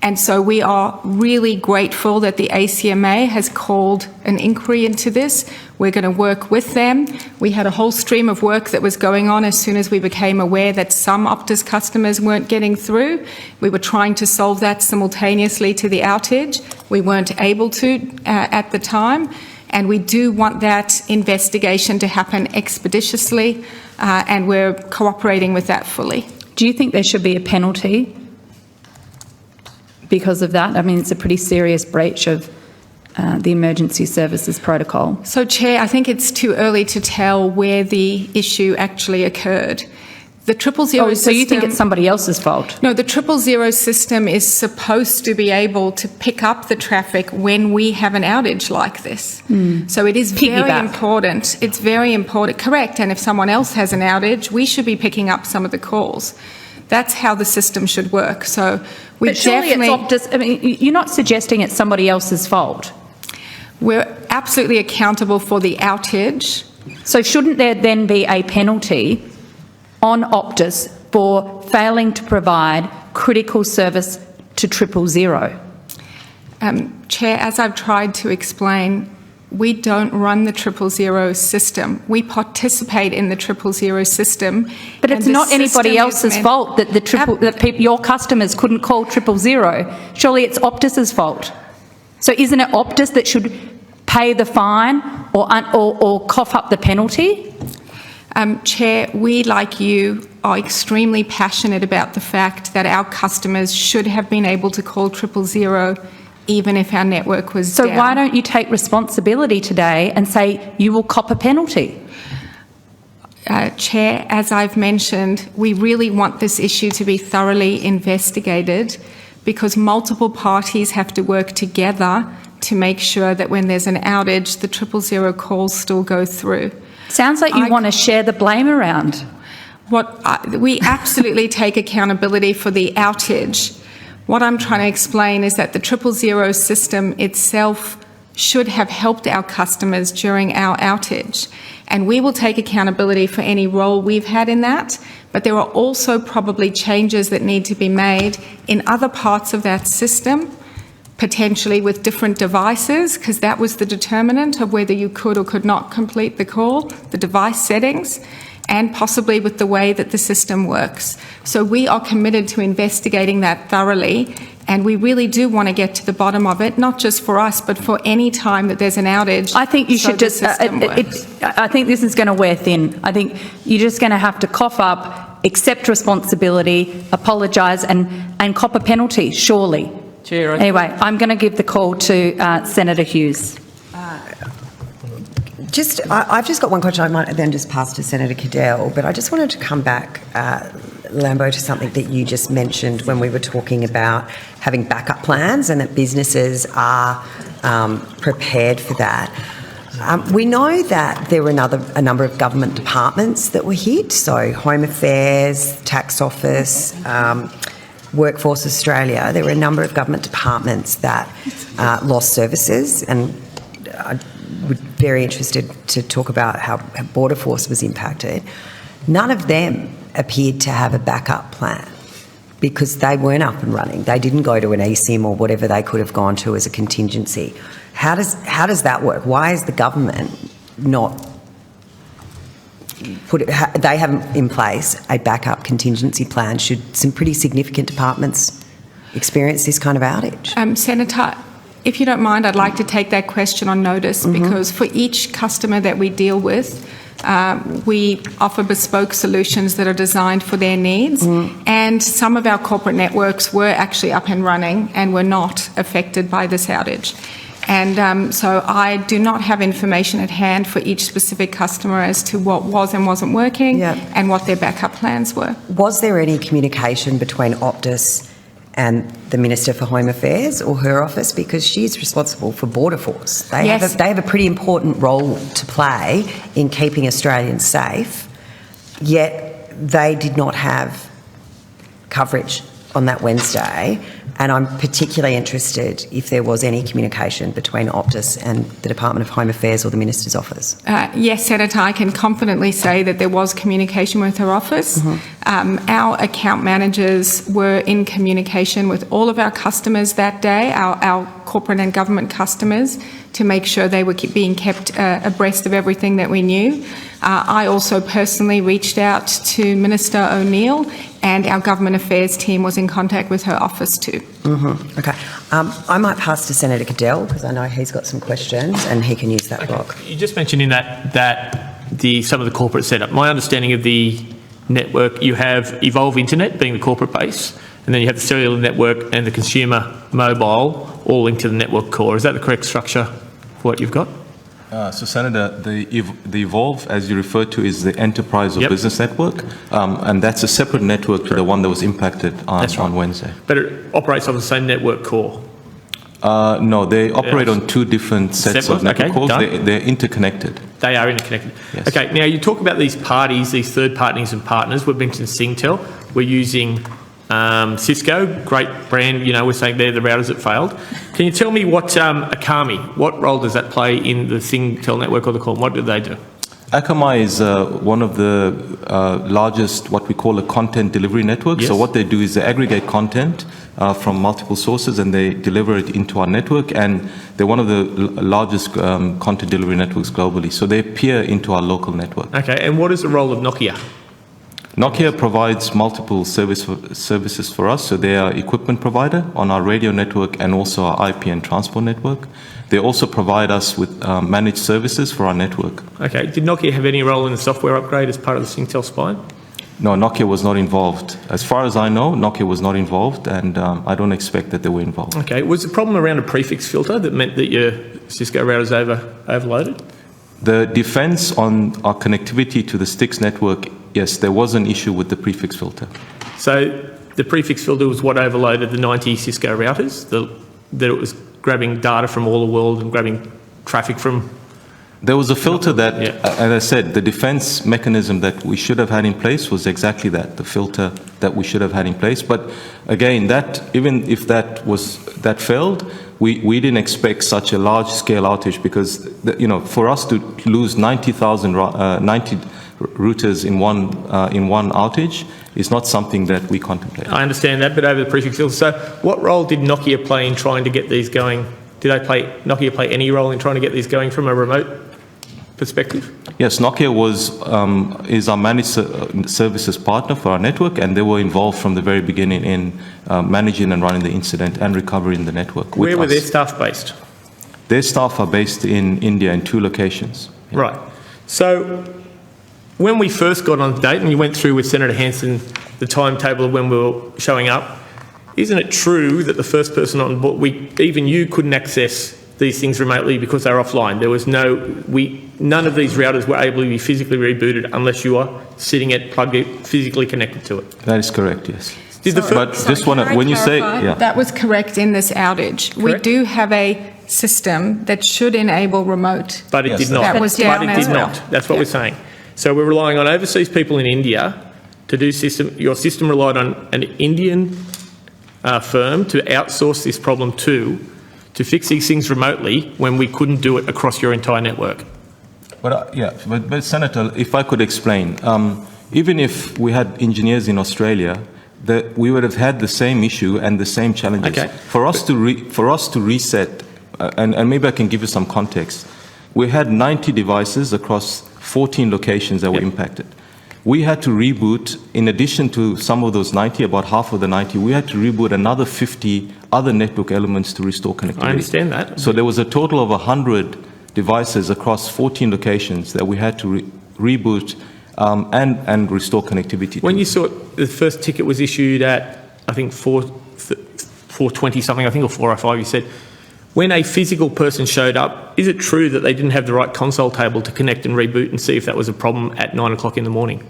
And so we are really grateful that the ACMA has called an inquiry into this. We're going to work with them. We had a whole stream of work that was going on as soon as we became aware that some Optus customers weren't getting through. We were trying to solve that simultaneously to the outage. We weren't able to at the time. And we do want that investigation to happen expeditiously, and we're cooperating with that fully. Do you think there should be a penalty because of that? I mean, it's a pretty serious breach of the emergency services protocol. So, Chair, I think it's too early to tell where the issue actually occurred. The 000 system... So you think it's somebody else's fault? No, the 000 system is supposed to be able to pick up the traffic when we have an outage like this. So it is very important. It's very important. Correct. And if someone else has an outage, we should be picking up some of the calls. That's how the system should work. So we But surely it's Optus. I mean, you're not suggesting it's somebody else's fault. We're absolutely accountable for the outage. So shouldn't there then be a penalty on Optus for failing to provide critical service to 000? Chair, as I've tried to explain, We don't run the 000 system. We participate in the 000 system. But and it's the not anybody system is else's meant- fault that your customers couldn't call 000. Surely it's Optus's fault. So isn't it Optus that should pay the fine or cough up the penalty? Chair, we, like you, are extremely passionate about the fact that our customers should have been able to call 000 even if our network was So down. why don't you take responsibility today and say you will cop a penalty? Chair, as I've mentioned, we really want this issue to be thoroughly investigated because multiple parties have to work together to make sure that when there's an outage, the 000 calls still go through. Sounds like you want to share the blame around. We absolutely take accountability for the outage. What I'm trying to explain is that the 000 system itself should have helped our customers during our outage. And we will take accountability for any role we've had in that. But there are also probably changes that need to be made in other parts of that system, potentially with different devices, because that was the determinant of whether you could or could not complete the call, the device settings, and possibly with the way that the system works. So we are committed to investigating that thoroughly, and we really do want to get to the bottom of it, not just for us, but for any time that there's an outage. I think you should just, I think this is going to wear thin. I think you're just going to have to cough up, accept responsibility, apologise and cop a penalty, surely. Chair, Anyway, I'm going to give the call to Senator Hughes. I've just got one question. I might then just pass to Senator Cadell, but I just wanted to come back, Lambo, to something that you just mentioned when we were talking about having backup plans and that businesses are prepared for that. We know that there were a number of government departments that were hit, so Home Affairs, Tax Office, Workforce Australia. There were a number of government departments that lost services, and I would be very interested to talk about how Border Force was impacted. None of them appeared to have a backup plan because they weren't up and running. They didn't go to an eSIM or whatever they could have gone to as a contingency. How does that work? Why is the government not they haven't in place a backup contingency plan should some pretty significant departments experience this kind of outage? Senator, if you don't mind, I'd like to take that question on notice because for each customer that we deal with, we offer bespoke solutions that are designed for their needs, and some of our corporate networks were actually up and running and were not affected by this outage. And so I do not have information at hand for each specific customer as to what was and wasn't working and what their backup plans were. Was there any communication between Optus and the Minister for Home Affairs or her office, because she's responsible for Border Force? They have a pretty important role to play in keeping Australians safe, yet they did not have coverage on that Wednesday. And I'm particularly interested if there was any communication between Optus and the Department of Home Affairs or the Minister's office. Yes, Senator, I can confidently say that there was communication with her office. Our account managers were in communication with all of our customers that day, our corporate and government customers, to make sure they were being kept abreast of everything that we knew. I also personally reached out to Minister O'Neill, and our government affairs team was in contact with her office too. Okay. I might pass to Senator Cadell because I know he's got some questions and he can use that block. You just mentioned in that some of the corporate setup. My understanding of the network, you have Evolve Internet being the corporate base, and then you have the cellular network and the consumer mobile all linked to the network core. Is that the correct structure for what you've got? So, Senator, the Evolve, as you referred to, is the enterprise or business network, and that's a separate network to the one that was impacted on Wednesday. But it operates on the same network core? No, they operate on two different sets of network cores. They're interconnected. They are interconnected. Yes. Okay, now you talk about these parties, these third parties and partners. We've mentioned Singtel. We're using Cisco, great brand, we're saying they're the routers that failed. Can you tell me what Akamai, what role does that play in the Singtel network or the call? What do they do? Akamai is one of the largest, what we call a content delivery network. Yes. So what they do is they aggregate content from multiple sources, and they deliver it into our network, and they're one of the largest content delivery networks globally. So they peer into our local network. Okay, and what is the role of Nokia? Nokia provides multiple services for us. So they are equipment provider on our radio network and also our IP and transport network. They also provide us with managed services for our network. Okay, did Nokia have any role in the software upgrade as part of the Singtel spine? No, Nokia was not involved. As far as I know, Nokia was not involved, and I don't expect that they were involved. Okay, was the problem around a prefix filter that meant that your Cisco routers overloaded? The defense on our connectivity to the STIX network, yes, there was an issue with the prefix filter. So the prefix filter was what overloaded the 90 Cisco routers, that it was grabbing data from all the world and grabbing traffic from... There was a filter that, Yeah. as I said, the defense mechanism that we should have had in place was exactly that, the filter that we should have had in place. But again, that even if that failed, we didn't expect such a large-scale outage because, for us to lose 90 routers in one outage is not something that we contemplate. I understand that, but over the prefix filter. So what role did Nokia play in trying to get these going? Did Nokia play any role in trying to get these going from a remote perspective? Yes, Nokia is our managed services partner for our network, and they were involved from the very beginning in managing and running the incident and recovering the network. Where were their staff based? Their staff are based in India in 2 locations. Yeah. Right. So when we first got on the date, and you went through with Senator Hanson the timetable of when we were showing up, isn't it true that the first person on board, even you couldn't access these things remotely because they were offline? There was none of these routers were able to be physically rebooted unless you are sitting at plugged in, physically connected to it. That is correct, yes. That was correct in this outage. Correct. We do have a system that should enable remote. But it Yes, did not. that was down but it as did well. not. That's what Yeah. we're saying. So we're relying on overseas people in India to do system. Your system relied on an Indian firm to outsource this problem to fix these things remotely when we couldn't do it across your entire network. But Senator, if I could explain, even if we had engineers in Australia, we would have had the same issue and the same challenges. Okay. For us to reset, and maybe I can give you some context. We had 90 devices across 14 locations that were impacted. We had to reboot, in addition to some of those 90, about half of the 90, we had to reboot another 50 other network elements to restore connectivity. I understand that. So there was a total of 100 devices across 14 locations that we had to reboot and restore connectivity When to. you saw it, the first ticket was issued at, I think, 420 something, I think, or 405, you said. When a physical person showed up, is it true that they didn't have the right console table to connect and reboot and see if that was a problem at 9 o'clock in the morning?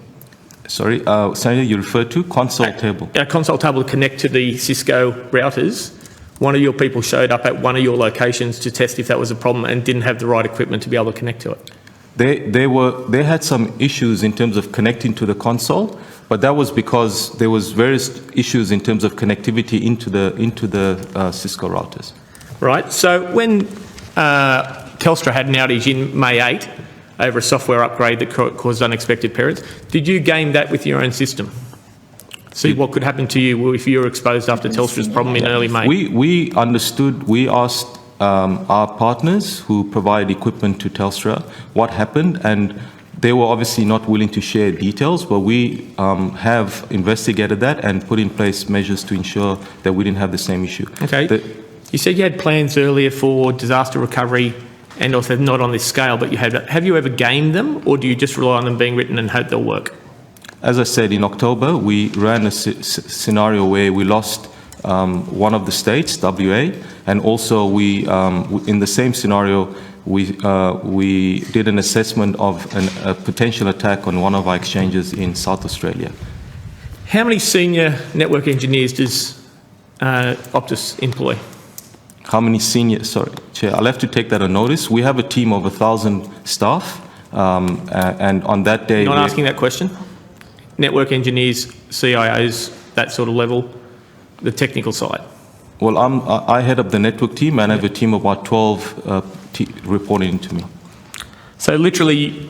Sorry, Senator, you referred to console table. A console table to connect to the Cisco routers. One of your people showed up at one of your locations to test if that was a problem and didn't have the right equipment to be able to connect to it. They had some issues in terms of connecting to the console, but that was because there was various issues in terms of connectivity into the Cisco routers. Right, so when Telstra had an outage in May 8 over a software upgrade that caused unexpected perils, did you game that with your own system? See what could happen to you if you were exposed after Telstra's problem in early May? We understood, we asked our partners who provide equipment to Telstra what happened, and they were obviously not willing to share details, but we have investigated that and put in place measures to ensure that we didn't have the same issue. Okay. You said you had plans earlier for disaster recovery and also not on this scale, but have you ever gamed them, or do you just rely on them being written and hope they'll work? As I said, in October, we ran a scenario where we lost one of the states, WA, and also in the same scenario, we did an assessment of a potential attack on one of our exchanges in South Australia. How many senior network engineers does Optus employ? How many Chair, I'll have to take that on notice. We have a team of 1,000 staff, and on that day... Not asking that question. Network engineers, CIOs, that sort of level, the technical side. Well, I head up the network team, and I have a team of about 12 reporting to me. So literally...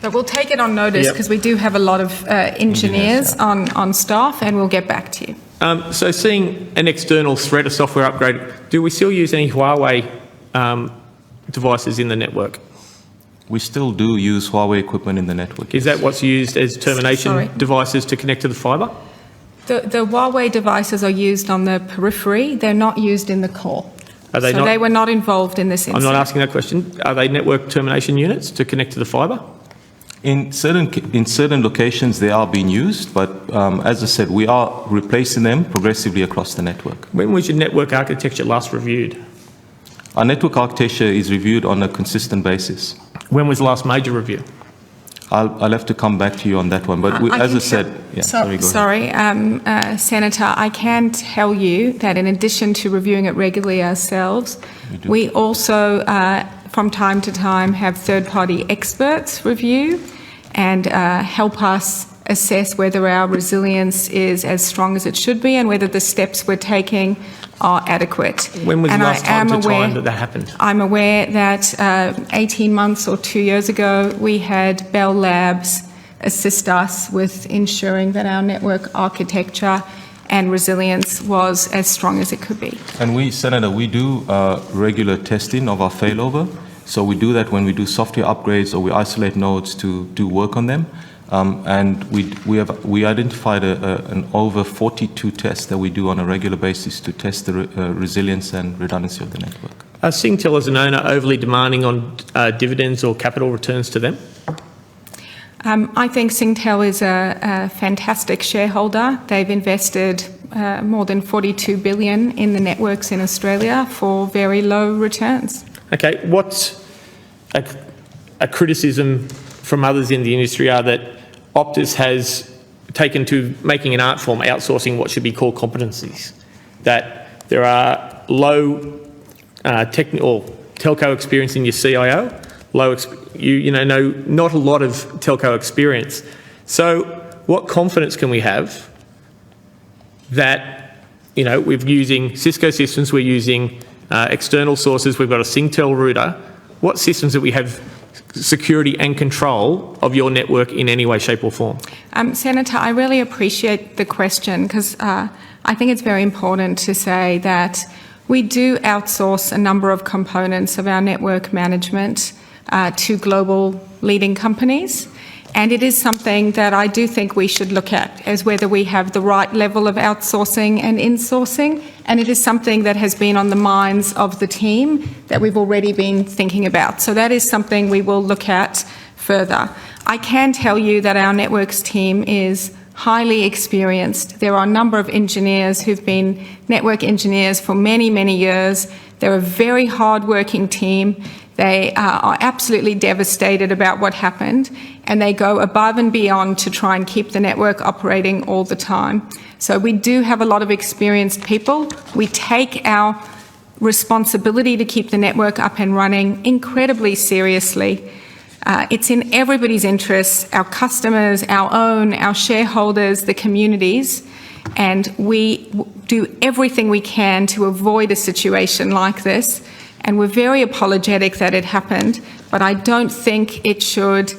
But we'll take it on notice because we do have a lot of engineers on staff, and we'll get back to you. So seeing an external threat, a software upgrade, do we still use any Huawei devices in the network? We still do use Huawei equipment in the network. Is that what's used as termination Sorry. devices to connect to the fibre? The Huawei devices are used on the periphery. They're not used in the core. Are they so not? they were not involved in this I'm incident. not asking that question. Are they network termination units to connect to the fibre? In certain locations, they are being used, but as I said, we are replacing them progressively across the network. When was your network architecture last reviewed? Our network architecture is reviewed on a consistent basis. When was the last major review? I'll have to come back to you on that one, but as I said, yeah, sorry, go ahead. Senator, I can tell you that in addition to reviewing it regularly ourselves, we also, from time to time, have third-party experts review and help us assess whether our resilience is as strong as it should be and whether the steps we're taking are adequate. When was the last time that happened? I'm aware that 18 months or 2 years ago, we had Bell Labs assist us with ensuring that our network architecture and resilience was as strong as it could be. And we, Senator, we do regular testing of our failover. So we do that when we do software upgrades or we isolate nodes to do work on them. And we identified an over 42 tests that we do on a regular basis to test the resilience and redundancy of the network. Are Singtel as an owner overly demanding on dividends or capital returns to them? I think Singtel is a fantastic shareholder. They've invested more than $42 billion in the networks in Australia for very low returns. Okay, what's a criticism from others in the industry are that Optus has taken to making an art form outsourcing what should be core competencies, that there are low technical telco experience in your CIO, not a lot of telco experience. So what confidence can we have that, we're using Cisco systems, we're using external sources, we've got a Singtel router. What systems do we have security and control of your network in any way, shape or form? Senator, I really appreciate the question because I think it's very important to say that we do outsource a number of components of our network management to global leading companies. And it is something that I do think we should look at as whether we have the right level of outsourcing and insourcing. And it is something that has been on the minds of the team that we've already been thinking about. So that is something we will look at further. I can tell you that our networks team is highly experienced. There are a number of engineers who've been network engineers for many, many years. They're a very hard-working team. They are absolutely devastated about what happened, and they go above and beyond to try and keep the network operating all the time. So we do have a lot of experienced people. We take our responsibility to keep the network up and running incredibly seriously. It's in everybody's interests, our customers, our own, our shareholders, the communities, and we do everything we can to avoid a situation like this. And we're very apologetic that it happened, but I don't think it should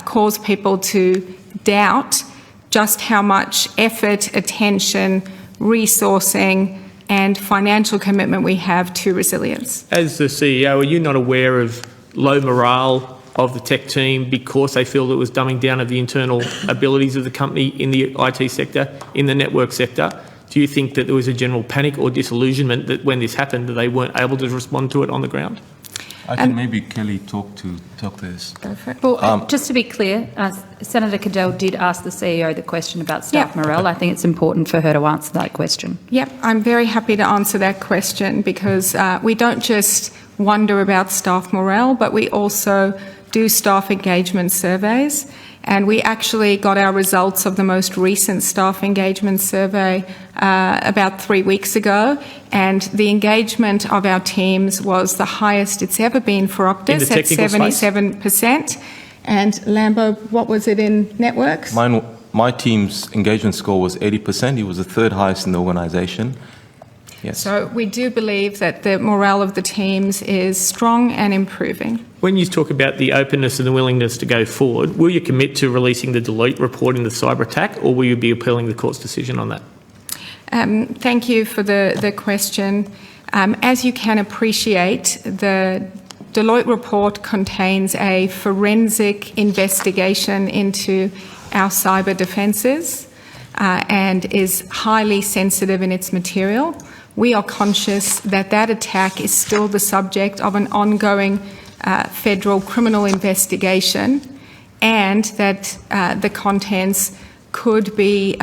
cause people to doubt just how much effort, attention, resourcing and financial commitment we have to resilience. As the CEO, are you not aware of low morale of the tech team because they feel that it was dumbing down of the internal abilities of the company in the IT sector, in the network sector? Do you think that there was a general panic or disillusionment that when this happened that they weren't able to respond to it on the ground? I can maybe Kelly talk to this. Go for it. Well, just to be clear, Senator Cadell did ask the CEO the question about staff morale. I think it's important for her to answer that question. Yep, I'm very happy to answer that question because we don't just wonder about staff morale, but we also do staff engagement surveys. And we actually got our results of the most recent staff engagement survey about 3 weeks ago. And the engagement of our teams was the highest it's ever been for Optus at 77%. And Lambo, what was it in networks? My team's engagement score was 80%. It was the third highest in the organisation. Yes. So we do believe that the morale of the teams is strong and improving. When you talk about the openness and the willingness to go forward, will you commit to releasing the Deloitte report in the cyber attack, or will you be appealing the court's decision on that? Thank you for the question. As you can appreciate, the Deloitte report contains a forensic investigation into our cyber defences and is highly sensitive in its material. We are conscious that that attack is still the subject of an ongoing federal criminal investigation, and that the contents could be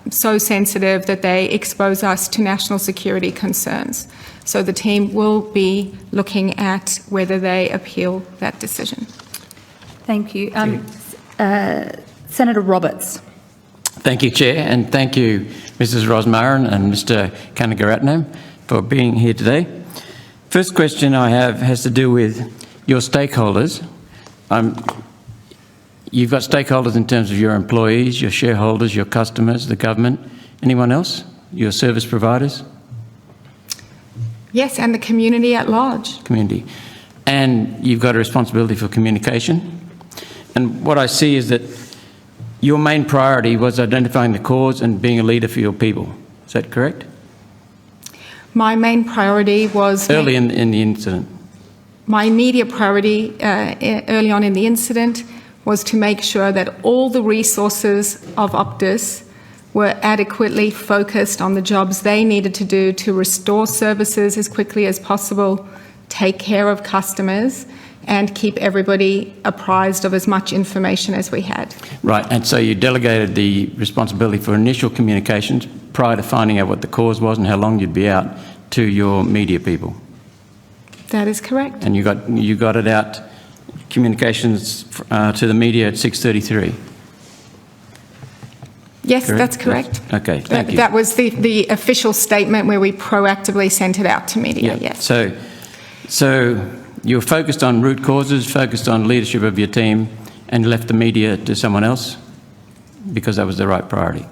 so sensitive that they expose us to national security concerns. So the team will be looking at whether they appeal that decision. Thank you. Senator Roberts. Thank you, Chair, and thank you, Mrs Rosmarin and Mr Kanagaratnam, for being here today. First question I have has to do with your stakeholders. You've got stakeholders in terms of your employees, your shareholders, your customers, the government. Anyone else? Your service providers? Yes, and the community at large. Community. And you've got a responsibility for communication. And what I see is that your main priority was identifying the cause and being a leader for your people. Is that correct? My main priority was... Early in the incident. My immediate priority early on in the incident was to make sure that all the resources of Optus were adequately focused on the jobs they needed to do to restore services as quickly as possible, take care of customers, and keep everybody apprised of as much information as we had. Right, and so you delegated the responsibility for initial communications prior to finding out what the cause was and how long you'd be out to your media people. That is correct. And you got it out, communications to the media at 6:33. Yes, Correct? that's correct. Okay, thank you. That was the official statement where we proactively sent it out to media, yes. So you're focused on root causes, focused on leadership of your team, and left the media to someone else because that was the right priority.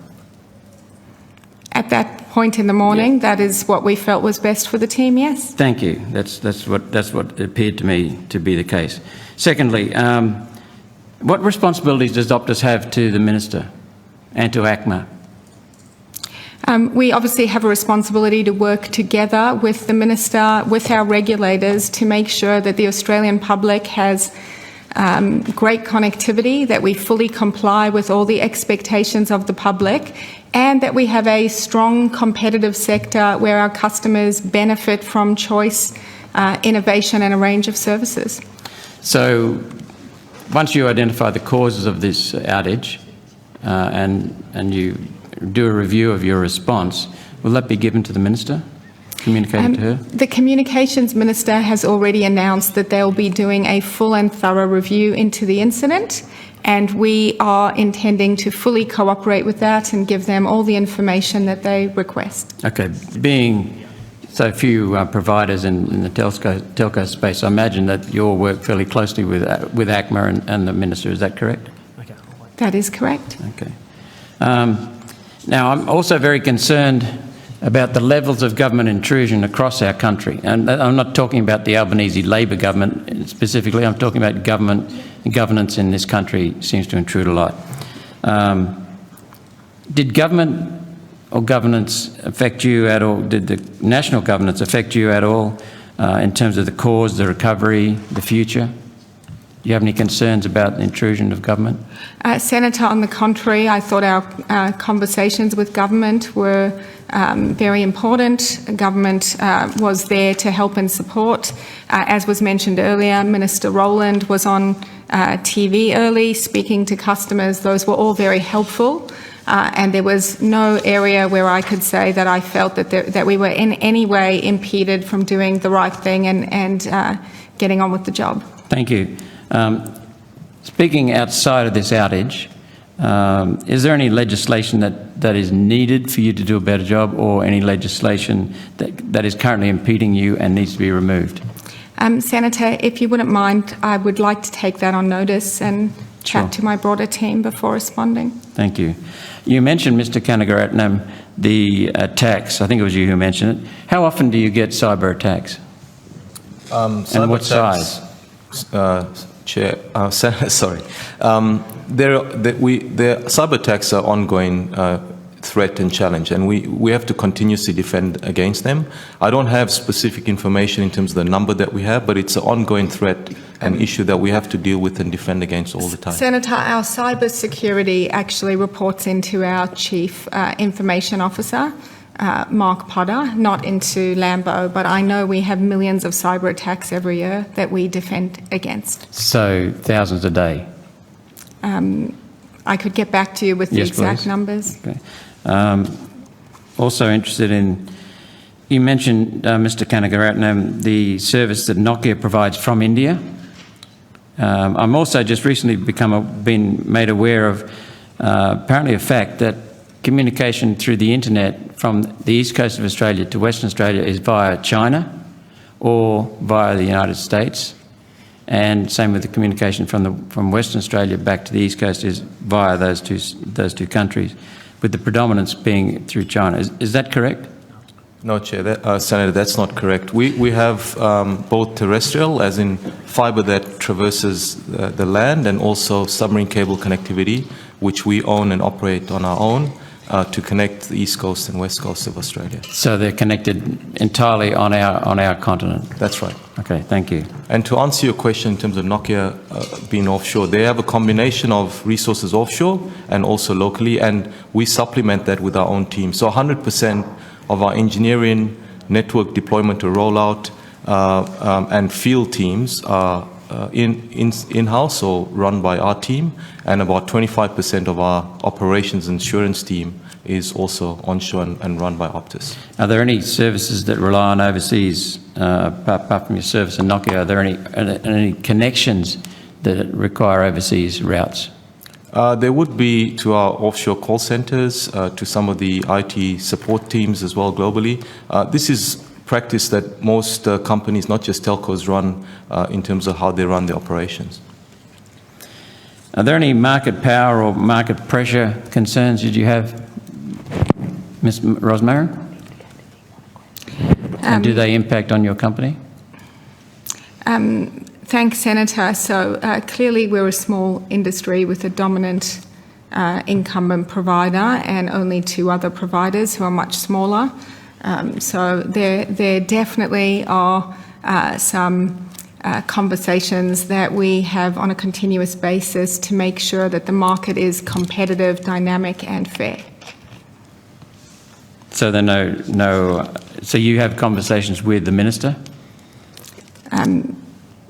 At that point in the morning, that is what we felt was best for the team, yes. Thank you. That's what appeared to me to be the case. Secondly, what responsibilities does Optus have to the Minister and to ACMA? We obviously have a responsibility to work together with the Minister, with our regulators, to make sure that the Australian public has great connectivity, that we fully comply with all the expectations of the public, and that we have a strong competitive sector where our customers benefit from choice, innovation and a range of services. So once you identify the causes of this outage and you do a review of your response, will that be given to the Minister, communicated to her? The Communications Minister has already announced that they'll be doing a full and thorough review into the incident, and we are intending to fully cooperate with that and give them all the information that they request. Okay. Being so few providers in the telco space, I imagine that you'll work fairly closely with ACMA and the Minister. Is that correct? Okay. That is correct. Okay. Now, I'm also very concerned about the levels of government intrusion across our country. And I'm not talking about the Albanese Labor government specifically. I'm talking about governance in this country seems to intrude a lot. Did government or governance affect you at all? Did the national governance affect you at all in terms of the cause, the recovery, the future? Do you have any concerns about the intrusion of government? Senator, on the contrary, I thought our conversations with government were very important. Government was there to help and support. As was mentioned earlier, Minister Rowland was on TV early speaking to customers. Those were all very helpful. And there was no area where I could say that I felt that we were in any way impeded from doing the right thing and getting on with the job. Thank you. Speaking outside of this outage, is there any legislation that is needed for you to do a better job, or any legislation that is currently impeding you and needs to be removed? Senator, if you wouldn't mind, I would like to take that on notice and chat to my broader team before responding. Thank you. You mentioned, Mr Kanagaratnam, the attacks. I think it was you who mentioned it. How often do you get cyber attacks? And what size? Chair, sorry. The cyber attacks are ongoing threat and challenge, and we have to continuously defend against them. I don't have specific information in terms of the number that we have, but it's an ongoing threat and issue that we have to deal with and defend against all the time. Senator, our cyber security actually reports into our Chief Information Officer, Mark Potter, not into Lambo, but I know we have millions of cyber attacks every year that we defend against. So thousands a day? I could get back to you with the exact please. numbers. Okay. Also interested in, you mentioned, Mr Kanagaratnam, the service that Nokia provides from India. I'm also just recently been made aware of apparently a fact that communication through the internet from the east coast of Australia to Western Australia is via China or via the United States, and same with the communication from Western Australia back to the east coast is via those two countries, with the predominance being through China. Is that correct? No, Chair. Senator, that's not correct. We have both terrestrial, as in fibre that traverses the land, and also submarine cable connectivity, which we own and operate on our own to connect the east coast and west coast of Australia. So they're connected entirely on our continent? That's right. Okay, thank you. And to answer your question in terms of Nokia being offshore, they have a combination of resources offshore and also locally, and we supplement that with our own team. So 100% of our engineering, network deployment or rollout, and field teams are in-house or run by our team, and about 25% of our operations insurance team is also onshore and run by Optus. Are there any services that rely on overseas, apart from your service in Nokia? Are there any connections that require overseas routes? There would be to our offshore call centres, to some of the IT support teams as well globally. This is practice that most companies, not just telcos, run in terms of how they run their operations. Are there any market power or market pressure concerns that you have, Ms. Rosemary? And do they impact on your company? Thanks, Senator. So clearly we're a small industry with a dominant incumbent provider and only two other providers who are much smaller. So there definitely are some conversations that we have on a continuous basis to make sure that the market is competitive, dynamic and fair. So so you have conversations with the Minister?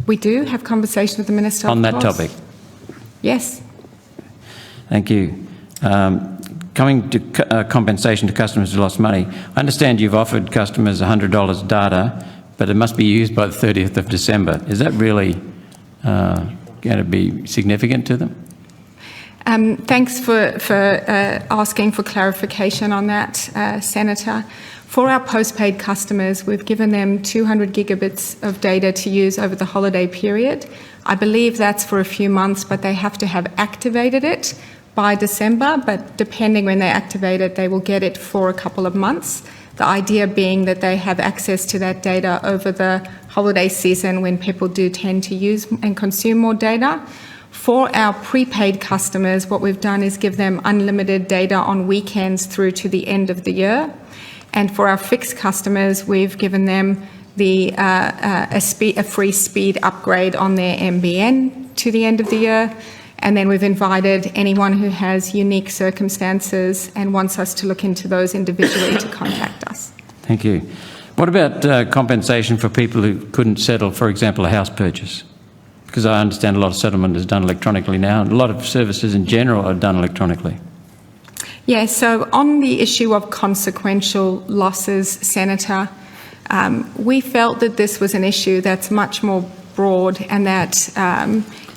We do have conversations with the Minister, on of that course. topic? Yes. Thank you. Coming to compensation to customers who lost money, I understand you've offered customers $100 data, but it must be used by the 30th of December. Is that really going to be significant to them? Thanks for asking for clarification on that, Senator. For our postpaid customers, we've given them 200 gigabits of data to use over the holiday period. I believe that's for a few months, but they have to have activated it by December, but depending when they activate it, they will get it for a couple of months. The idea being that they have access to that data over the holiday season when people do tend to use and consume more data. For our prepaid customers, what we've done is give them unlimited data on weekends through to the end of the year. And for our fixed customers, we've given them a free speed upgrade on their NBN to the end of the year. And then we've invited anyone who has unique circumstances and wants us to look into those individually to contact us. Thank you. What about compensation for people who couldn't settle, for example, a house purchase? Because I understand a lot of settlement is done electronically now, and a lot of services in general are done electronically. Yeah, so on the issue of consequential losses, Senator, we felt that this was an issue that's much more broad and that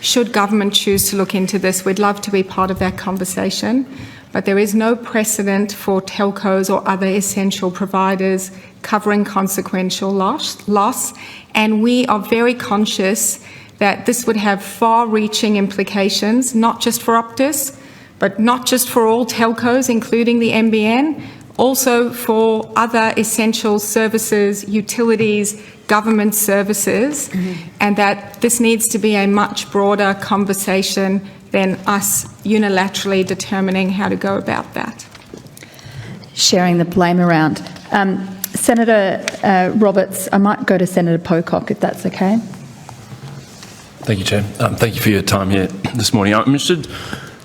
should government choose to look into this, we'd love to be part of that conversation. But there is no precedent for telcos or other essential providers covering consequential loss. And we are very conscious that this would have far-reaching implications, not just for Optus, but not just for all telcos, including the NBN, also for other essential services, utilities, government services, and that this needs to be a much broader conversation than us unilaterally determining how to go about that. sharing the blame around. Senator Roberts, I might go to Senator Pocock if that's okay. Thank you, Chair. Thank you for your time here this morning. I'm interested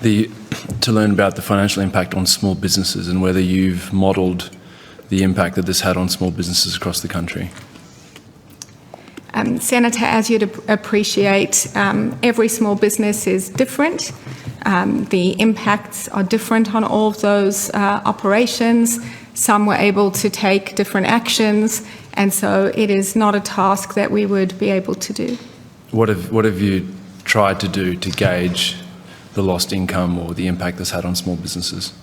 to learn about the financial impact on small businesses and whether you've modelled the impact that this had on small businesses across the country. Senator, as you'd appreciate, every small business is different. The impacts are different on all of those operations. Some were able to take different actions, and so it is not a task that we would be able to do. What have you tried to do to gauge the lost income or the impact this had on small businesses?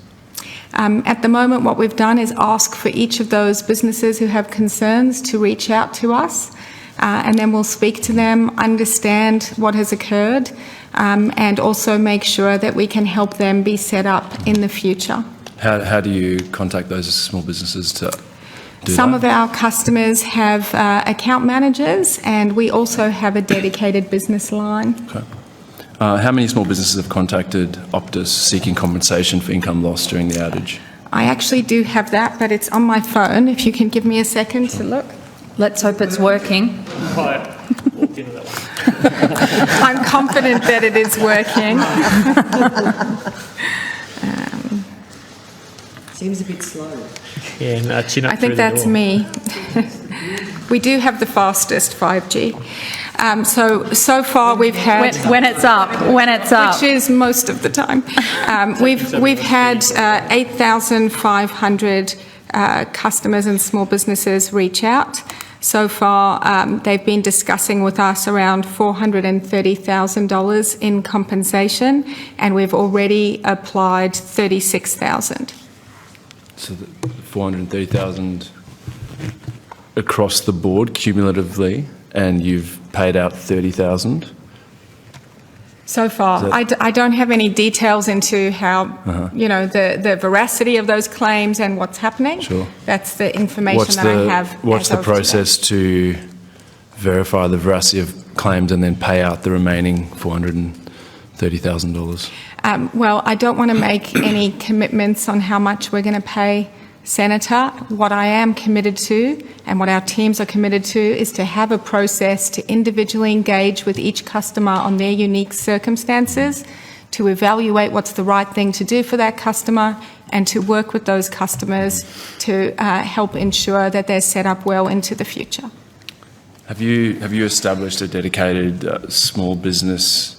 At the moment, what we've done is ask for each of those businesses who have concerns to reach out to us, and then we'll speak to them, understand what has occurred, and also make sure that we can help them be set up in the future. How do you contact those small businesses to do Some that? of our customers have account managers, and we also have a dedicated business line. Okay. How many small businesses have contacted Optus seeking compensation for income loss during the outage? I actually do have that, but it's on my phone. If you can give me a second to look. Let's hope it's working. I'm confident that it is working. Seems a bit slow. Yeah, no, chin up I think through the that's door. me. We do have the fastest 5G. So far we've had... When it's up. Which is most of the time. We've had 8,500 customers and small businesses reach out. So far, they've been discussing with us around $430,000 in compensation, and we've already applied $36,000. So 430,000 across the board cumulatively, and you've paid out 30,000? So far, I don't have any details into how, the veracity of those claims and what's happening. Sure. That's the information I have. What's the process to verify the veracity of claims and then pay out the remaining $430,000? Well, I don't want to make any commitments on how much we're going to pay, Senator. What I am committed to, and what our teams are committed to, is to have a process to individually engage with each customer on their unique circumstances, to evaluate what's the right thing to do for that customer, and to work with those customers to help ensure that they're set up well into the future. Have you established a dedicated small business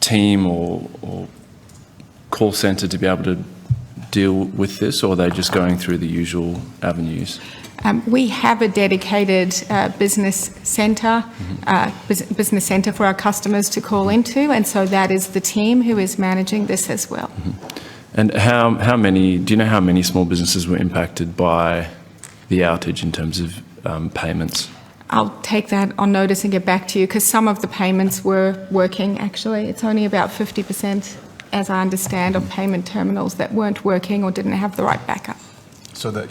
team or call centre to be able to deal with this, or are they just going through the usual avenues? We have a dedicated business centre for our customers to call into, and so that is the team who is managing this as well. Mm-hmm. And how many? Do you know how many small businesses were impacted by the outage in terms of payments? I'll take that on notice and get back to you, because some of the payments were working, actually. It's only about 50%, as I understand, of payment terminals that weren't working or didn't have the right backup. So that,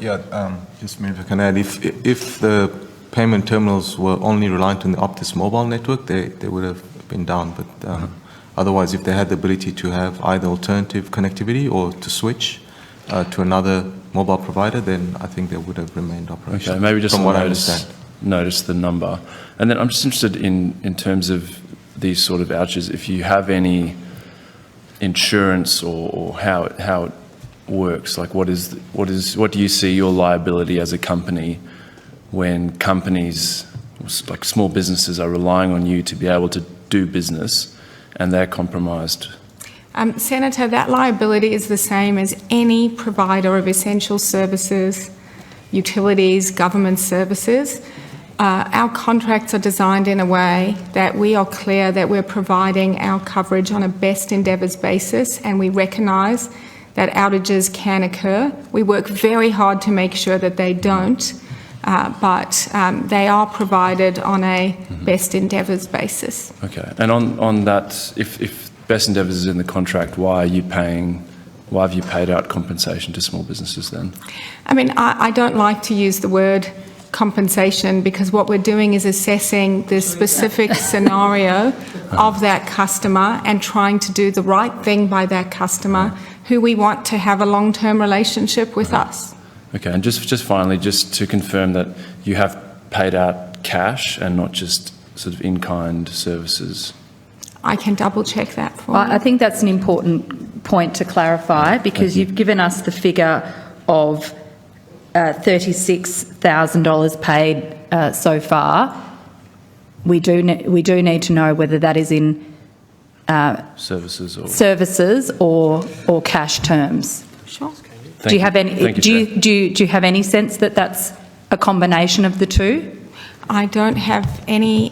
just maybe if I can add, if the payment terminals were only reliant on the Optus mobile network, they would have been down. But otherwise, if they had the ability to have either alternative connectivity or to switch to another mobile provider, then I think they would have remained operational. Okay, maybe just from what I understand. Notice the number. And then I'm just interested in terms of these sort of outages, if you have any insurance or how it works, like what do you see your liability as a company when companies, like small businesses, are relying on you to be able to do business and they're compromised? Senator, that liability is the same as any provider of essential services, utilities, government services. Our contracts are designed in a way that we are clear that we're providing our coverage on a best endeavours basis, and we recognise that outages can occur. We work very hard to make sure that they don't, but they are provided on a best endeavours basis. Okay, and on that, if best endeavours is in the contract, why have you paid out compensation to small businesses then? I mean, I don't like to use the word compensation, because what we're doing is assessing the specific scenario of that customer and trying to do the right thing by that customer who we want to have a long-term relationship with us. Okay, and just finally, just to confirm that you have paid out cash and not just sort of in-kind services. I can double-check that for Well, you. I think that's an important point to clarify, because you've given us the figure of $36,000 paid so far. We do need to know whether that is in Services or... services or cash terms. Sure. Do you have any? Thank you, Chair. Do you have any sense that that's a combination of the two? I don't have any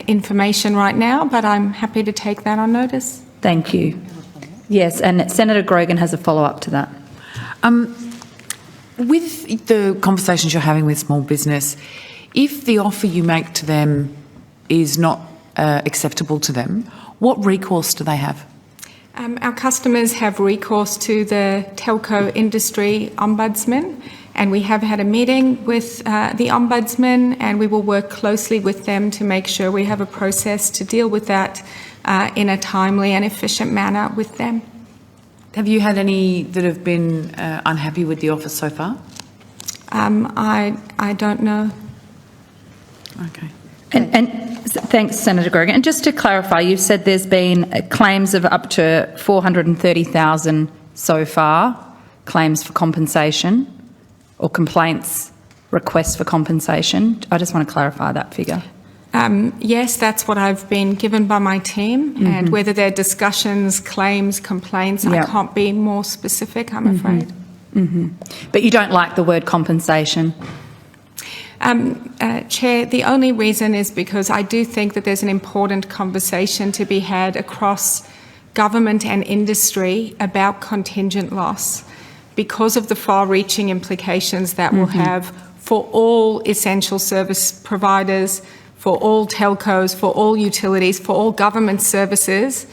information right now, but I'm happy to take that on notice. Thank you. Yes, and Senator Grogan has a follow-up to that. With the conversations you're having with small business, if the offer you make to them is not acceptable to them, what recourse do they have? Our customers have recourse to the telco industry ombudsman, and we have had a meeting with the ombudsman, and we will work closely with them to make sure we have a process to deal with that in a timely and efficient manner with them. Have you had any that have been unhappy with the offer so far? I don't know. Okay. And thanks, Senator Grogan. And just to clarify, you've said there's been claims of up to $430,000 so far, claims for compensation or complaints, requests for compensation. I just want to clarify that figure. Yes, that's what I've been given by my team, and whether they're discussions, claims, complaints, I can't be more specific, I'm afraid. But you don't like the word compensation? Chair, the only reason is because I do think that there's an important conversation to be had across government and industry about contingent loss, because of the far-reaching implications that will have for all essential service providers, for all telcos, for all utilities, for all government services.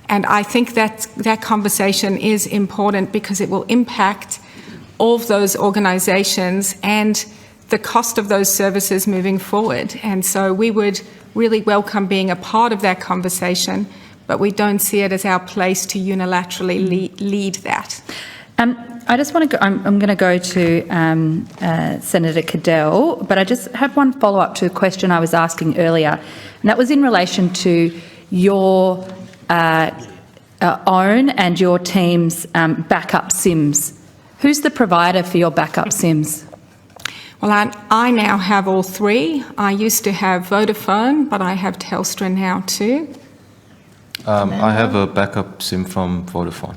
And I think that that conversation is important because it will impact all of those organisations and the cost of those services moving forward. And so we would really welcome being a part of that conversation, but we don't see it as our place to unilaterally lead that. I just want to go, I'm going to go to Senator Cadell, but I just have one follow-up to a question I was asking earlier, and that was in relation to your own and your team's backup SIMs. Who's the provider for your backup SIMs? Well, I now have all three. I used to have Vodafone, but I have Telstra now too. I have a backup SIM from Vodafone.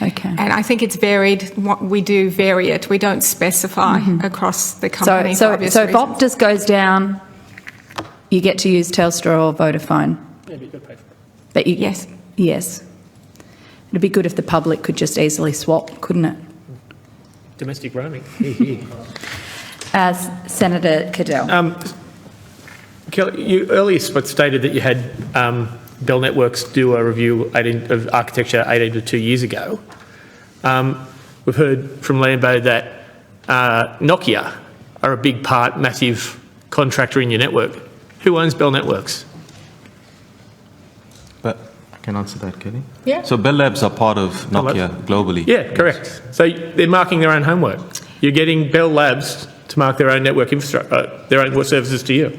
Okay. And I think it's varied. What we do vary it. We don't specify across the company. So for obvious if reasons. Optus goes down, you get to use Telstra or Vodafone? Yeah, but you've got to pay for it. But you, Yes. Yes. It'd be good if the public could just easily swap, couldn't it? Domestic roaming. As Senator Cadell. Kelly, you earlier stated that you had Bell Networks do a review of architecture 18 to 2 years ago. We've heard from Lambo that Nokia are a big part, massive contractor in your network. Who owns Bell Networks? But I can answer that, Kelly. Yeah. So Bell Labs are part of Nokia globally. Yeah, correct. So they're marking their own homework. You're getting Bell Labs to mark their own network infrastructure, their own services to you.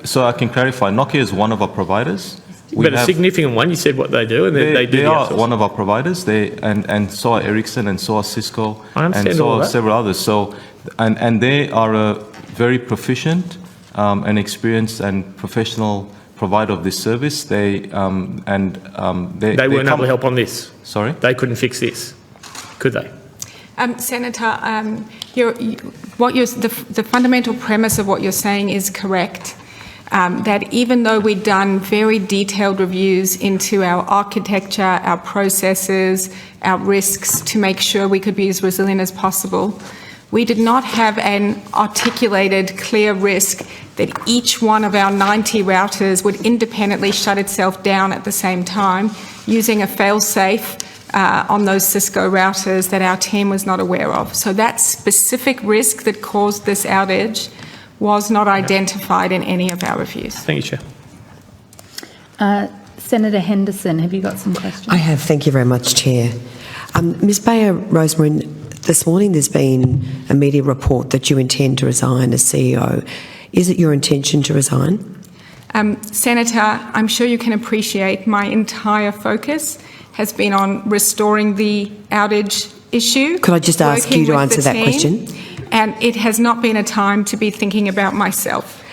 So I can clarify, Nokia is one of our providers. But a significant one, you said what they do, and they do They the are outsourcing. one of our providers. And so are Ericsson, and so are Cisco, I understand and so all are that. several others. So, and they are a very proficient and experienced and professional provider of this service. They They weren't able to help on this. Sorry? They couldn't fix this, could they? Senator, the fundamental premise of what you're saying is correct. That even though we'd done very detailed reviews into our architecture, our processes, our risks to make sure we could be as resilient as possible, we did not have an articulated clear risk that each one of our 90 routers would independently shut itself down at the same time using a fail-safe on those Cisco routers that our team was not aware of. So that specific risk that caused this outage was not identified in any of our reviews. Thank you, Chair. Senator Henderson, have you got some questions? I have. Thank you very much, Chair. Ms Bayer-Rosemarin, this morning there's been a media report that you intend to resign as CEO. Is it your intention to resign? Senator, I'm sure you can appreciate my entire focus has been on restoring the outage issue. Could I just ask you to answer that question? And it has not been a time to be thinking about myself.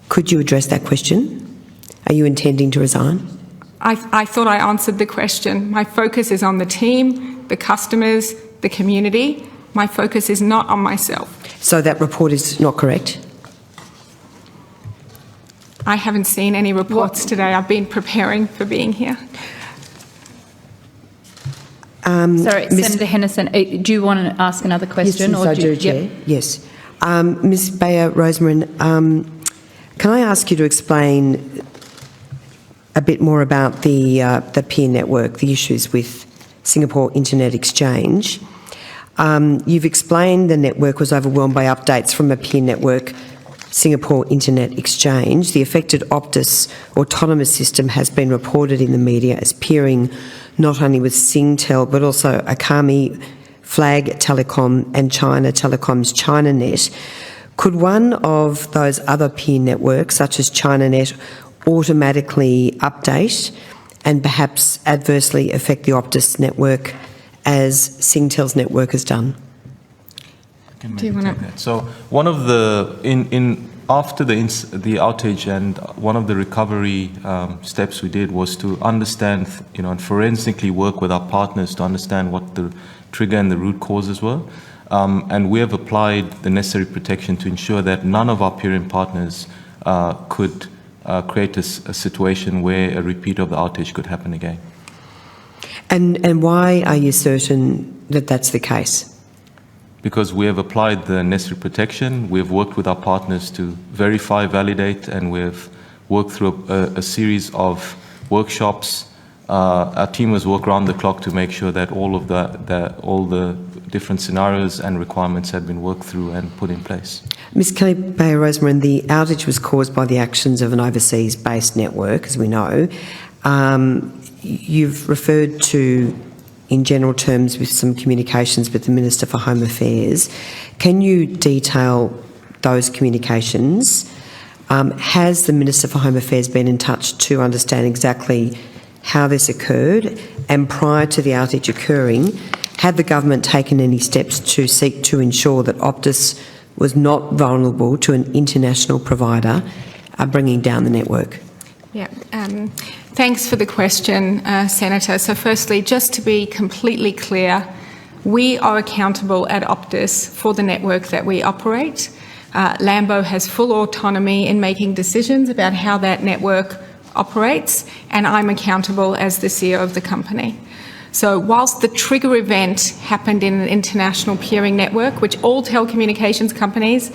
Could you address that question? Are you intending to resign? I thought I answered the question. My focus is on the team, the customers, the community. My focus is not on myself. So that report is not correct? I haven't seen any reports today. I've been preparing for being here. Sorry, Senator Henderson, do you want to ask another question? Yes, I do, Chair. Yes. Ms Bayer-Rosemarin, can I ask you to explain a bit more about the peer network, the issues with Singapore Internet Exchange? You've explained the network was overwhelmed by updates from a peer network, Singapore Internet Exchange. The affected Optus autonomous system has been reported in the media as peering not only with Singtel but also Akami, Flag Telecom and China Telecom's ChinaNet. Could one of those other peer networks, such as ChinaNet, automatically update and perhaps adversely affect the Optus network as Singtel's network has done? Do you want to? So one of the after the outage, and one of the recovery steps we did was to understand, and forensically work with our partners to understand what the trigger and the root causes were. And we have applied the necessary protection to ensure that none of our peering partners could create a situation where a repeat of the outage could happen again. And why are you certain that that's the case? Because we have applied the necessary protection, we have worked with our partners to verify, validate, and we have worked through a series of workshops. Our team has worked around the clock to make sure that all the different scenarios and requirements have been worked through and put in place. Ms Kelly Bayer-Rosemarin, the outage was caused by the actions of an overseas-based network, as we know. You've referred to, in general terms, with some communications with the Minister for Home Affairs. Can you detail those communications? Has the Minister for Home Affairs been in touch to understand exactly how this occurred? And prior to the outage occurring, had the government taken any steps to seek to ensure that Optus was not vulnerable to an international provider bringing down the network? Yeah. Thanks for the question, Senator. So firstly, just to be completely clear, we are accountable at Optus for the network that we operate. Lambo has full autonomy in making decisions about how that network operates, and I'm accountable as the CEO of the company. So whilst the trigger event happened in an international peering network, which all telecommunications companies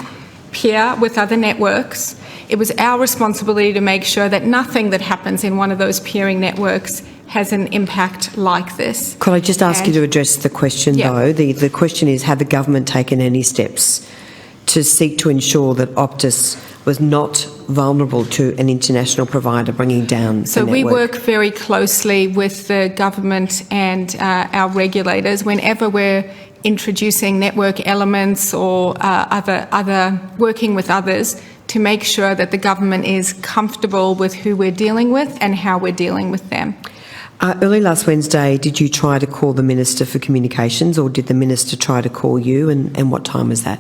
peer with other networks, it was our responsibility to make sure that nothing that happens in one of those peering networks has an impact like this. Could I just ask you to address the question, though? The question is, had the government taken any steps to seek to ensure that Optus was not vulnerable to an international provider bringing down the network? So we work very closely with the government and our regulators whenever we're introducing network elements or other working with others to make sure that the government is comfortable with who we're dealing with and how we're dealing with them. Early last Wednesday, did you try to call the Minister for Communications, or did the Minister try to call you, and what time was that?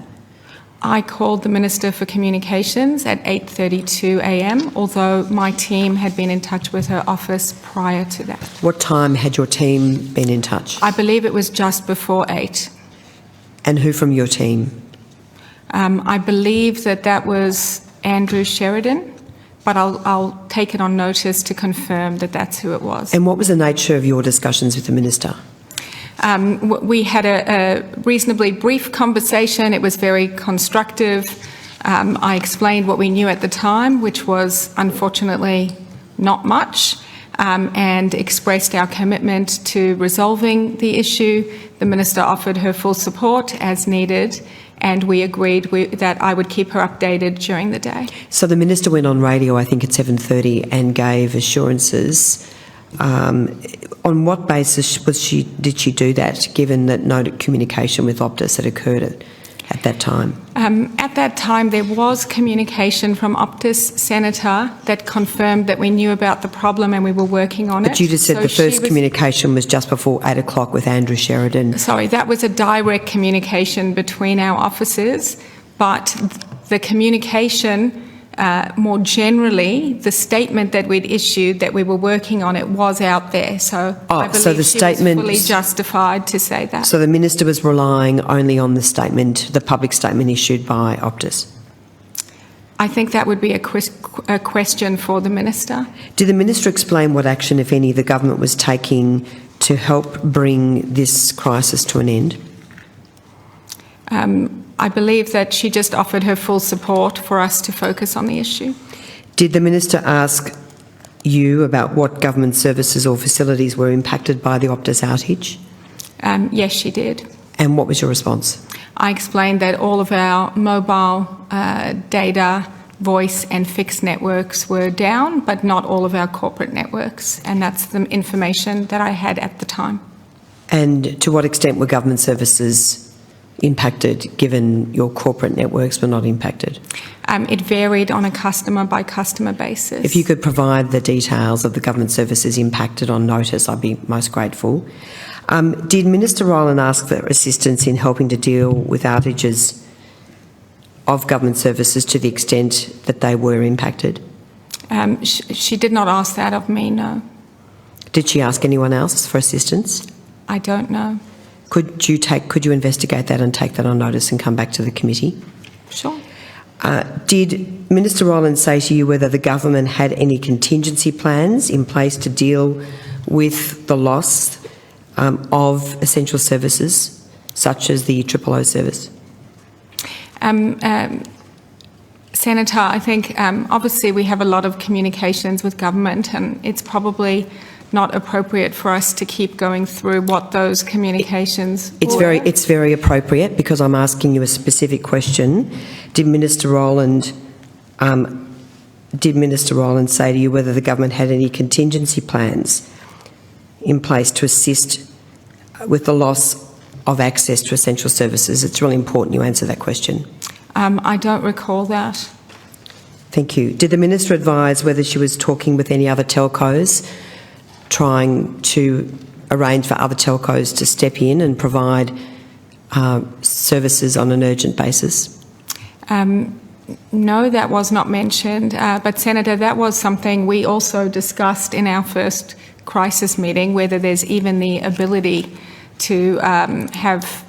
I called the Minister for Communications at 8:32 a.m, although my team had been in touch with her office prior to that. What time had your team been in touch? I believe it was just before 8. And who from your team? I believe that was Andrew Sheridan, but I'll take it on notice to confirm that that's who it was. And what was the nature of your discussions with the Minister? We had a reasonably brief conversation. It was very constructive. I explained what we knew at the time, which was unfortunately not much, and expressed our commitment to resolving the issue. The Minister offered her full support as needed, and we agreed that I would keep her updated during the day. So the Minister went on radio, I think at 7:30, and gave assurances. On On what basis did she do that, given that no communication with Optus had occurred at that time? At that time, there was communication from Optus, Senator, that confirmed that we knew about the problem and we were working on it. But you just said the first communication was just before 8 o'clock with Andrew Sheridan. Sorry, that was a direct communication between our offices, but the communication, more generally, the statement that we'd issued that we were working on it was out there. So I believe so the she statement was fully justified to say that. So the minister was relying only on the statement, the public statement issued by Optus. I think that would be a question for the minister. Did the minister explain what action, if any, the government was taking to help bring this crisis to an end? I believe that she just offered her full support for us to focus on the issue. Did the minister ask you about what government services or facilities were impacted by the Optus outage? Yes, she did. And what was your response? I explained that all of our mobile data, voice and fixed networks were down, but not all of our corporate networks. And that's the information that I had at the time. And to what extent were government services impacted, given your corporate networks were not impacted? It varied on a customer-by-customer basis. If you could provide the details of the government services impacted on notice, I'd be most grateful. Did Minister Rowland ask for assistance in helping to deal with outages of government services to the extent that they were impacted? She did not ask that of me, no. Did she ask anyone else for assistance? I don't know. Could you investigate that and take that on notice and come back to the committee? Sure. Did Minister Rowland say to you whether the government had any contingency plans in place to deal with the loss of essential services, such as the 000 service? Senator, I think obviously we have a lot of communications with government, and it's probably not appropriate for us to keep going through what those communications were. It's very appropriate, because I'm asking you a specific question. Did Minister Rowland say to you whether the government had any contingency plans in place to assist with the loss of access to essential services? It's really important you answer that question. I don't recall that. Thank you. Did the minister advise whether she was talking with any other telcos, trying to arrange for other telcos to step in and provide services on an urgent basis? No, that was not mentioned. But Senator, that was something we also discussed in our first crisis meeting, whether there's even the ability to have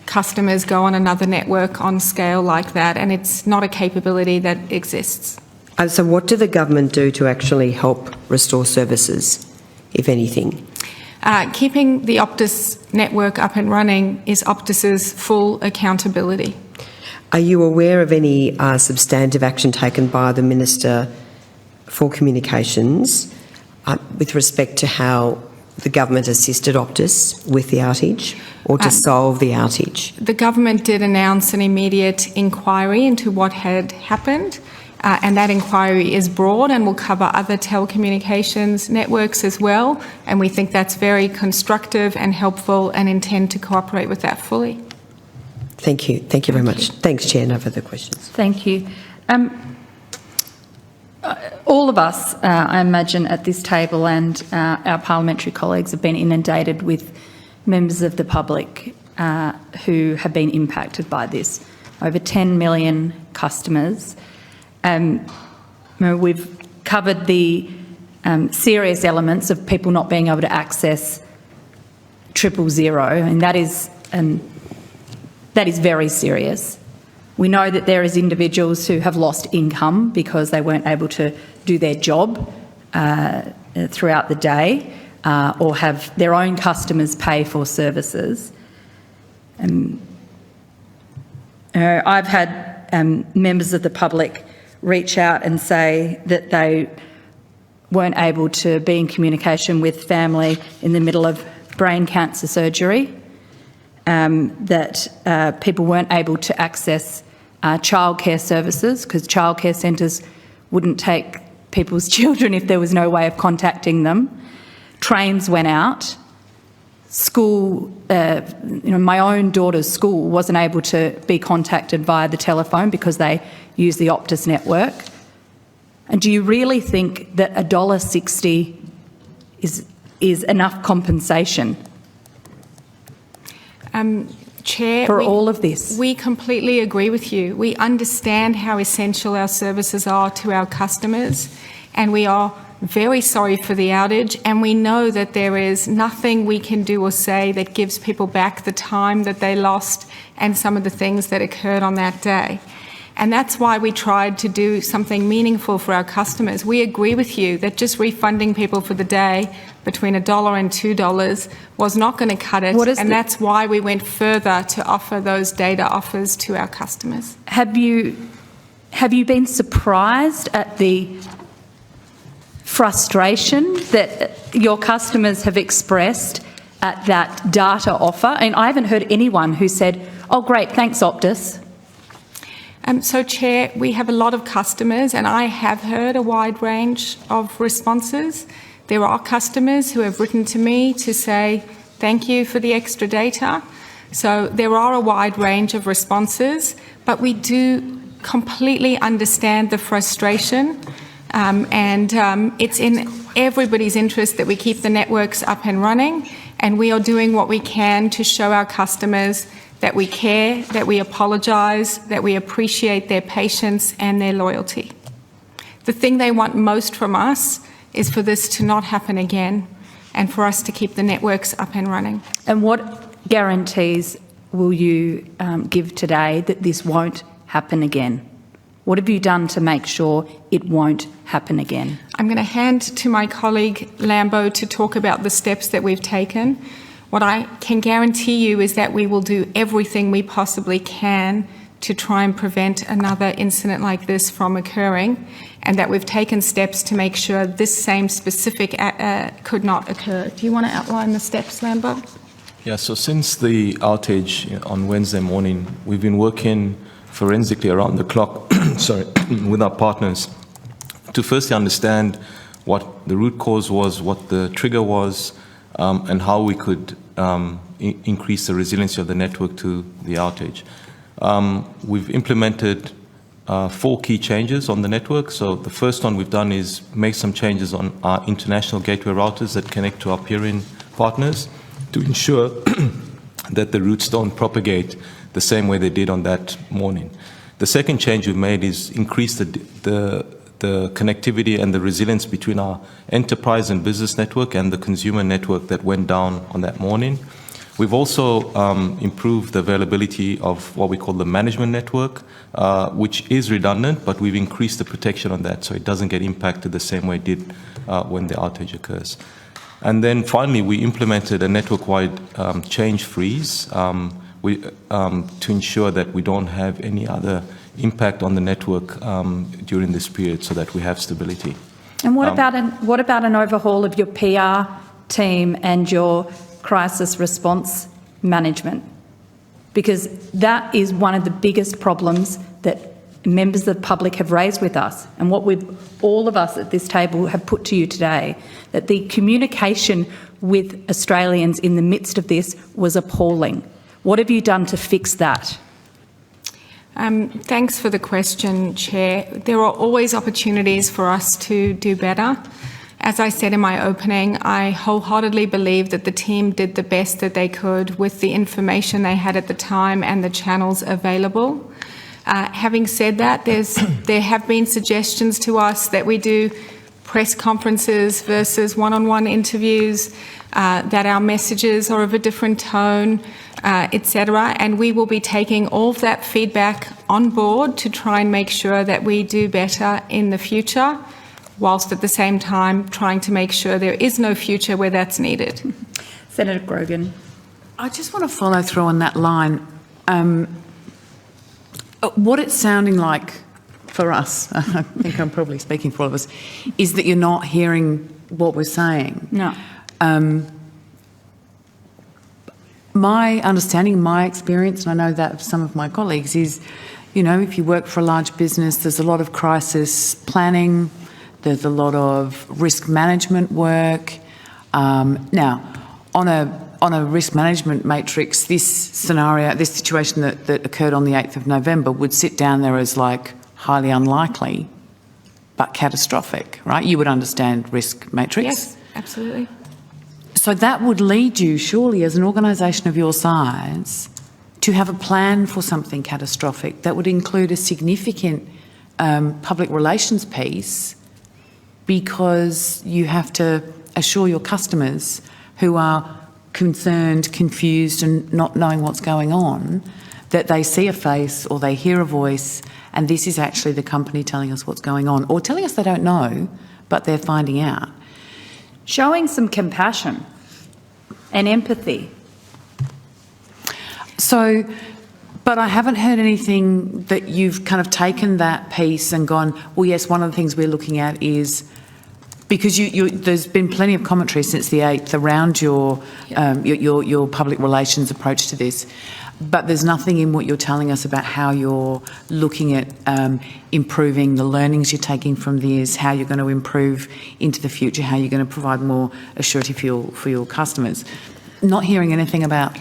customers go on another network on scale like that, and it's not a capability that exists. So what did the government do to actually help restore services, if anything? Keeping the Optus network up and running is Optus's full accountability. Are you aware of any substantive action taken by the Minister for Communications with respect to how the government assisted Optus with the outage, or to solve the outage? The government did announce an immediate inquiry into what had happened, and that inquiry is broad and will cover other telecommunications networks as well, and we think that's very constructive and helpful and intend to cooperate with that fully. Thank you. Thank you very much. Thanks, Chair. No further questions. Thank you. All of us, I imagine, at this table and our parliamentary colleagues have been inundated with members of the public who have been impacted by this. Over 10 million customers. We've covered the serious elements of people not being able to access 000, and that is very serious. We know that there is individuals who have lost income because they weren't able to do their job throughout the day, or have their own customers pay for services. I've had members of the public reach out and say that they weren't able to be in communication with family in the middle of brain cancer surgery, that people weren't able to access childcare services because childcare centres wouldn't take people's children if there was no way of contacting them. trains went out, school, my own daughter's school wasn't able to be contacted via the telephone because they use the Optus network. And do you really think that $1.60 is enough compensation Chair, for all of this? We completely agree with you. We understand how essential our services are to our customers, and we are very sorry for the outage, and we know that there is nothing we can do or say that gives people back the time that they lost and some of the things that occurred on that day. And that's why we tried to do something meaningful for our customers. We agree with you that just refunding people for the day between $1 and $2 was not going to cut it, and that's why we went further to offer those data offers to our customers. Have you been surprised at the frustration that your customers have expressed at that data offer? And I haven't heard anyone who said, "Oh, great, thanks, Optus." So, Chair, we have a lot of customers, and I have heard a wide range of responses. There are customers who have written to me to say, thank you for the extra data. So there are a wide range of responses, but we do completely understand the frustration, and it's in everybody's interest that we keep the networks up and running, and we are doing what we can to show our customers that we care, that we apologise, that we appreciate their patience and their loyalty. The thing they want most from us is for this to not happen again and for us to keep the networks up and running. And what guarantees will you give today that this won't happen again? What have you done to make sure it won't happen again? I'm going to hand to my colleague Lambo to talk about the steps that we've taken. What I can guarantee you is that we will do everything we possibly can to try and prevent another incident like this from occurring, and that we've taken steps to make sure this same specific could not occur. Do you want to outline the steps, Lambo? Yeah, so since the outage on Wednesday morning, we've been working forensically around the clock with our partners to firstly understand what the root cause was, what the trigger was, and how we could increase the resiliency of the network to the outage. We've implemented 4 key changes on the network. So the first one we've done is make some changes on our international gateway routers that connect to our peering partners to ensure that the routes don't propagate the same way they did on that morning. The second change we've made is increase the connectivity and the resilience between our enterprise and business network and the consumer network that went down on that morning. We've also improved the availability of what we call the management network, which is redundant, but we've increased the protection on that so it doesn't get impacted the same way it did when the outage occurs. And then finally, we implemented a network-wide change freeze to ensure that we don't have any other impact on the network during this period so that we have stability. And what about an overhaul of your PR team and your crisis response management? Because that is one of the biggest problems that members of the public have raised with us, and what all of us at this table have put to you today, that the communication with Australians in the midst of this was appalling. What have you done to fix that? Thanks for the question, Chair. There are always opportunities for us to do better. As I said in my opening, I wholeheartedly believe that the team did the best that they could with the information they had at the time and the channels available. Having said that, there have been suggestions to us that we do press conferences versus one-on-one interviews, that our messages are of a different tone, etc. And we will be taking all of that feedback on board to try and make sure that we do better in the future, whilst at the same time trying to make sure there is no future where that's needed. Senator Grogan. I just want to follow through on that line. What it's sounding like for us, I think I'm probably speaking for all of us, is that you're not hearing what we're saying. No. My understanding, my experience, and I know that of some of my colleagues, is, you know, if you work for a large business, there's a lot of crisis planning, there's a lot of risk management work. Now, on a risk management matrix, this scenario, this situation that occurred on the 8th of November would sit down there as like highly unlikely but catastrophic, right? You would understand risk matrix? Yes, absolutely. So that would lead you, surely, as an organisation of your size, to have a plan for something catastrophic that would include a significant public relations piece, because you have to assure your customers who are concerned, confused and not knowing what's going on, that they see a face or they hear a voice and this is actually the company telling us what's going on, or telling us they don't know but they're finding out. Showing some compassion and empathy. So, but I haven't heard anything that you've kind of taken that piece and gone, well, yes, one of the things we're looking at is, because there's been plenty of commentary since the 8th around your public relations approach to this, but there's nothing in what you're telling us about how you're looking at improving the learnings you're taking from this, how you're going to improve into the future, how you're going to provide more assurity for your customers. Not hearing anything about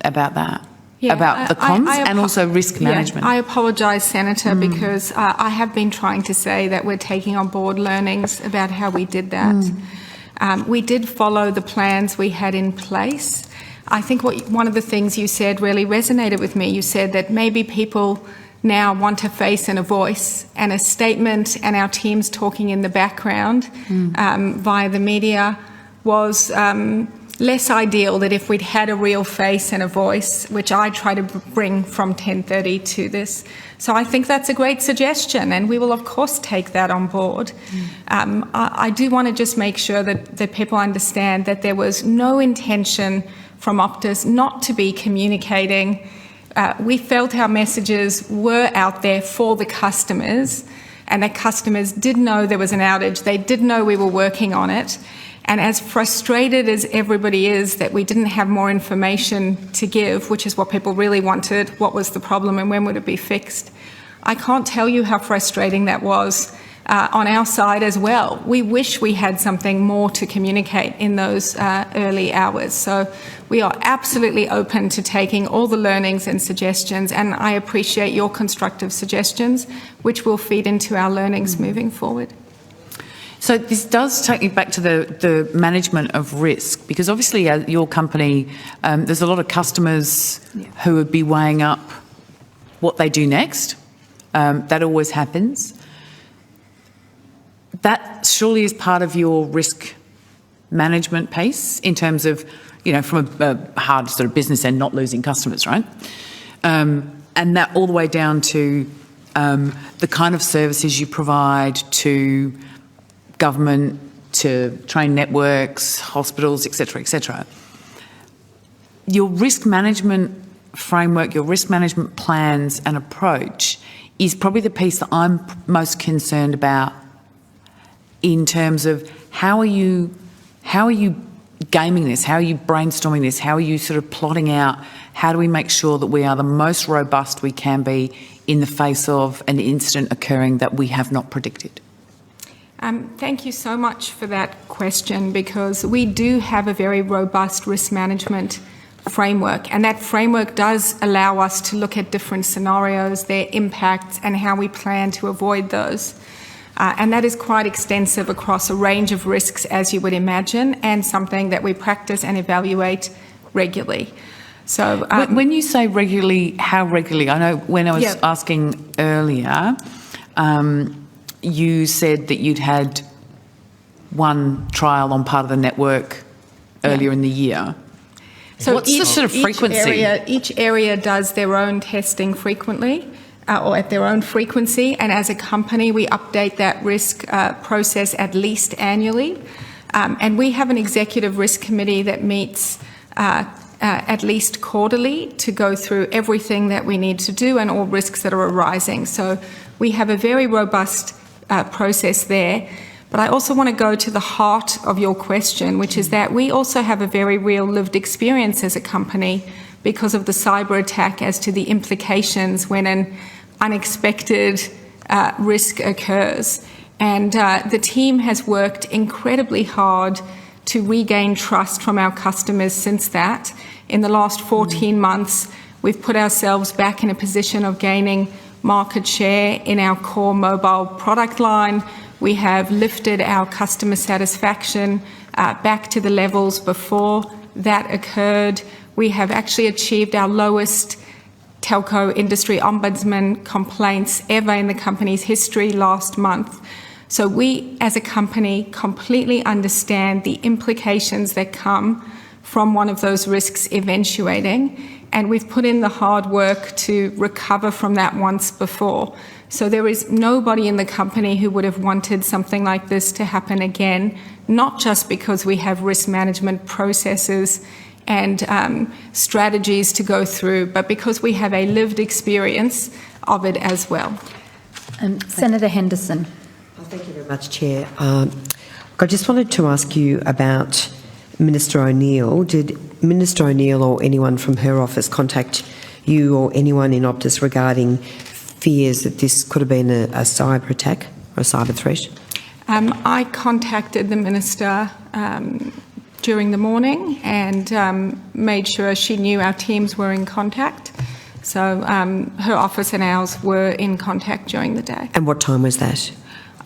that. Yeah, about the comms and also risk management. I apologise, Senator, because I have been trying to say that we're taking on board learnings about how we did that. We did follow the plans we had in place. I think one of the things you said really resonated with me. You said that maybe people now want a face and a voice, and a statement and our teams talking in the background via the media was less ideal than if we'd had a real face and a voice, which I try to bring from 10:30 to this. So I think that's a great suggestion, and we will of course take that on board. I do want to just make sure that people understand that there was no intention from Optus not to be communicating. We felt our messages were out there for the customers, and the customers did know there was an outage. They did know we were working on it. And as frustrated as everybody is that we didn't have more information to give, which is what people really wanted, what was the problem and when would it be fixed, I can't tell you how frustrating that was on our side as well. We wish we had something more to communicate in those early hours. So we are absolutely open to taking all the learnings and suggestions, and I appreciate your constructive suggestions, which will feed into our learnings moving forward. So this does take me back to the management of risk, because obviously your company, there's a lot of customers who would be weighing up what they do next. That always happens. That surely is part of your risk management piece in terms of, from a hard sort of business end, not losing customers, right? And that all the way down to the kind of services you provide to government, to train networks, hospitals, etc., etc. Your risk management framework, your risk management plans and approach is probably the piece that I'm most concerned about, in terms of how are you gaming this, how are you brainstorming this, how are you sort of plotting out, how do we make sure that we are the most robust we can be in the face of an incident occurring that we have not predicted? Thank you so much for that question, because we do have a very robust risk management framework, and that framework does allow us to look at different scenarios, their impacts and how we plan to avoid those. And that is quite extensive across a range of risks, as you would imagine, and something that we practice and evaluate regularly. So, when you say regularly, how regularly? I know when I was asking earlier, you said that you'd had one trial on part of the network earlier in the year. So what's the sort of frequency? Each area does their own testing frequently, or at their own frequency, and as a company we update that risk process at least annually. And we have an executive risk committee that meets at least quarterly to go through everything that we need to do and all risks that are arising. So we have a very robust process there. But I also want to go to the heart of your question, which is that we also have a very real lived experience as a company because of the cyber attack as to the implications when an unexpected risk occurs. And the team has worked incredibly hard to regain trust from our customers since that. In the last 14 months, we've put ourselves back in a position of gaining market share in our core mobile product line. We have lifted our customer satisfaction back to the levels before that occurred. We have actually achieved our lowest telco industry ombudsman complaints ever in the company's history last month. So we, as a company, completely understand the implications that come from one of those risks eventuating, and we've put in the hard work to recover from that once before. So there is nobody in the company who would have wanted something like this to happen again, not just because we have risk management processes and strategies to go through, but because we have a lived experience of it as well. Senator Henderson. Thank you very much, Chair. I just wanted to ask you about Minister O'Neill. Did Minister O'Neill or anyone from her office contact you or anyone in Optus regarding fears that this could have been a cyber attack or a cyber threat? I contacted the Minister during the morning and made sure she knew our teams were in contact. So her office and ours were in contact during the day. And what time was that?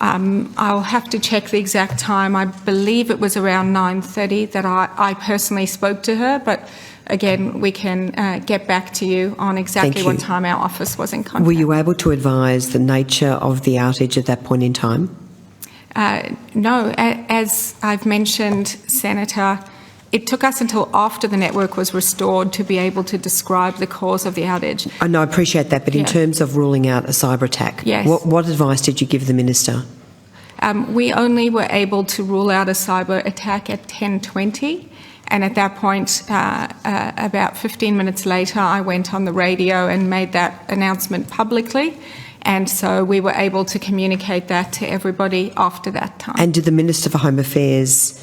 I'll have to check the exact time. I believe it was around 9:30 that I personally spoke to her, but again, we can get back to you on exactly what time our office was in contact. Were you able to advise the nature of the outage at that point in time? No. As I've mentioned, Senator, it took us until after the network was restored to be able to describe the cause of the outage. No, I appreciate that, but in terms of ruling out a cyber attack, yes. What advice did you give the Minister? We only were able to rule out a cyber attack at 10:20, and at that point, about 15 minutes later, I went on the radio and made that announcement publicly, and so we were able to communicate that to everybody after that time. And did the Minister for Home Affairs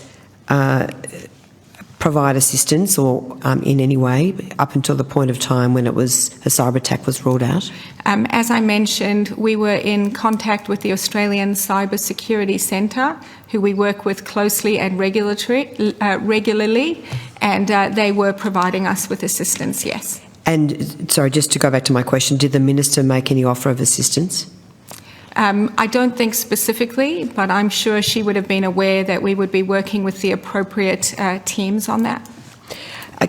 provide assistance or in any way up until the point of time when a cyber attack was ruled out? As I mentioned, we were in contact with the Australian Cyber Security Centre, who we work with closely and regularly, and they were providing us with assistance, yes. And, sorry, just to go back to my question, did the Minister make any offer of assistance? I don't think specifically, but I'm sure she would have been aware that we would be working with the appropriate teams on that.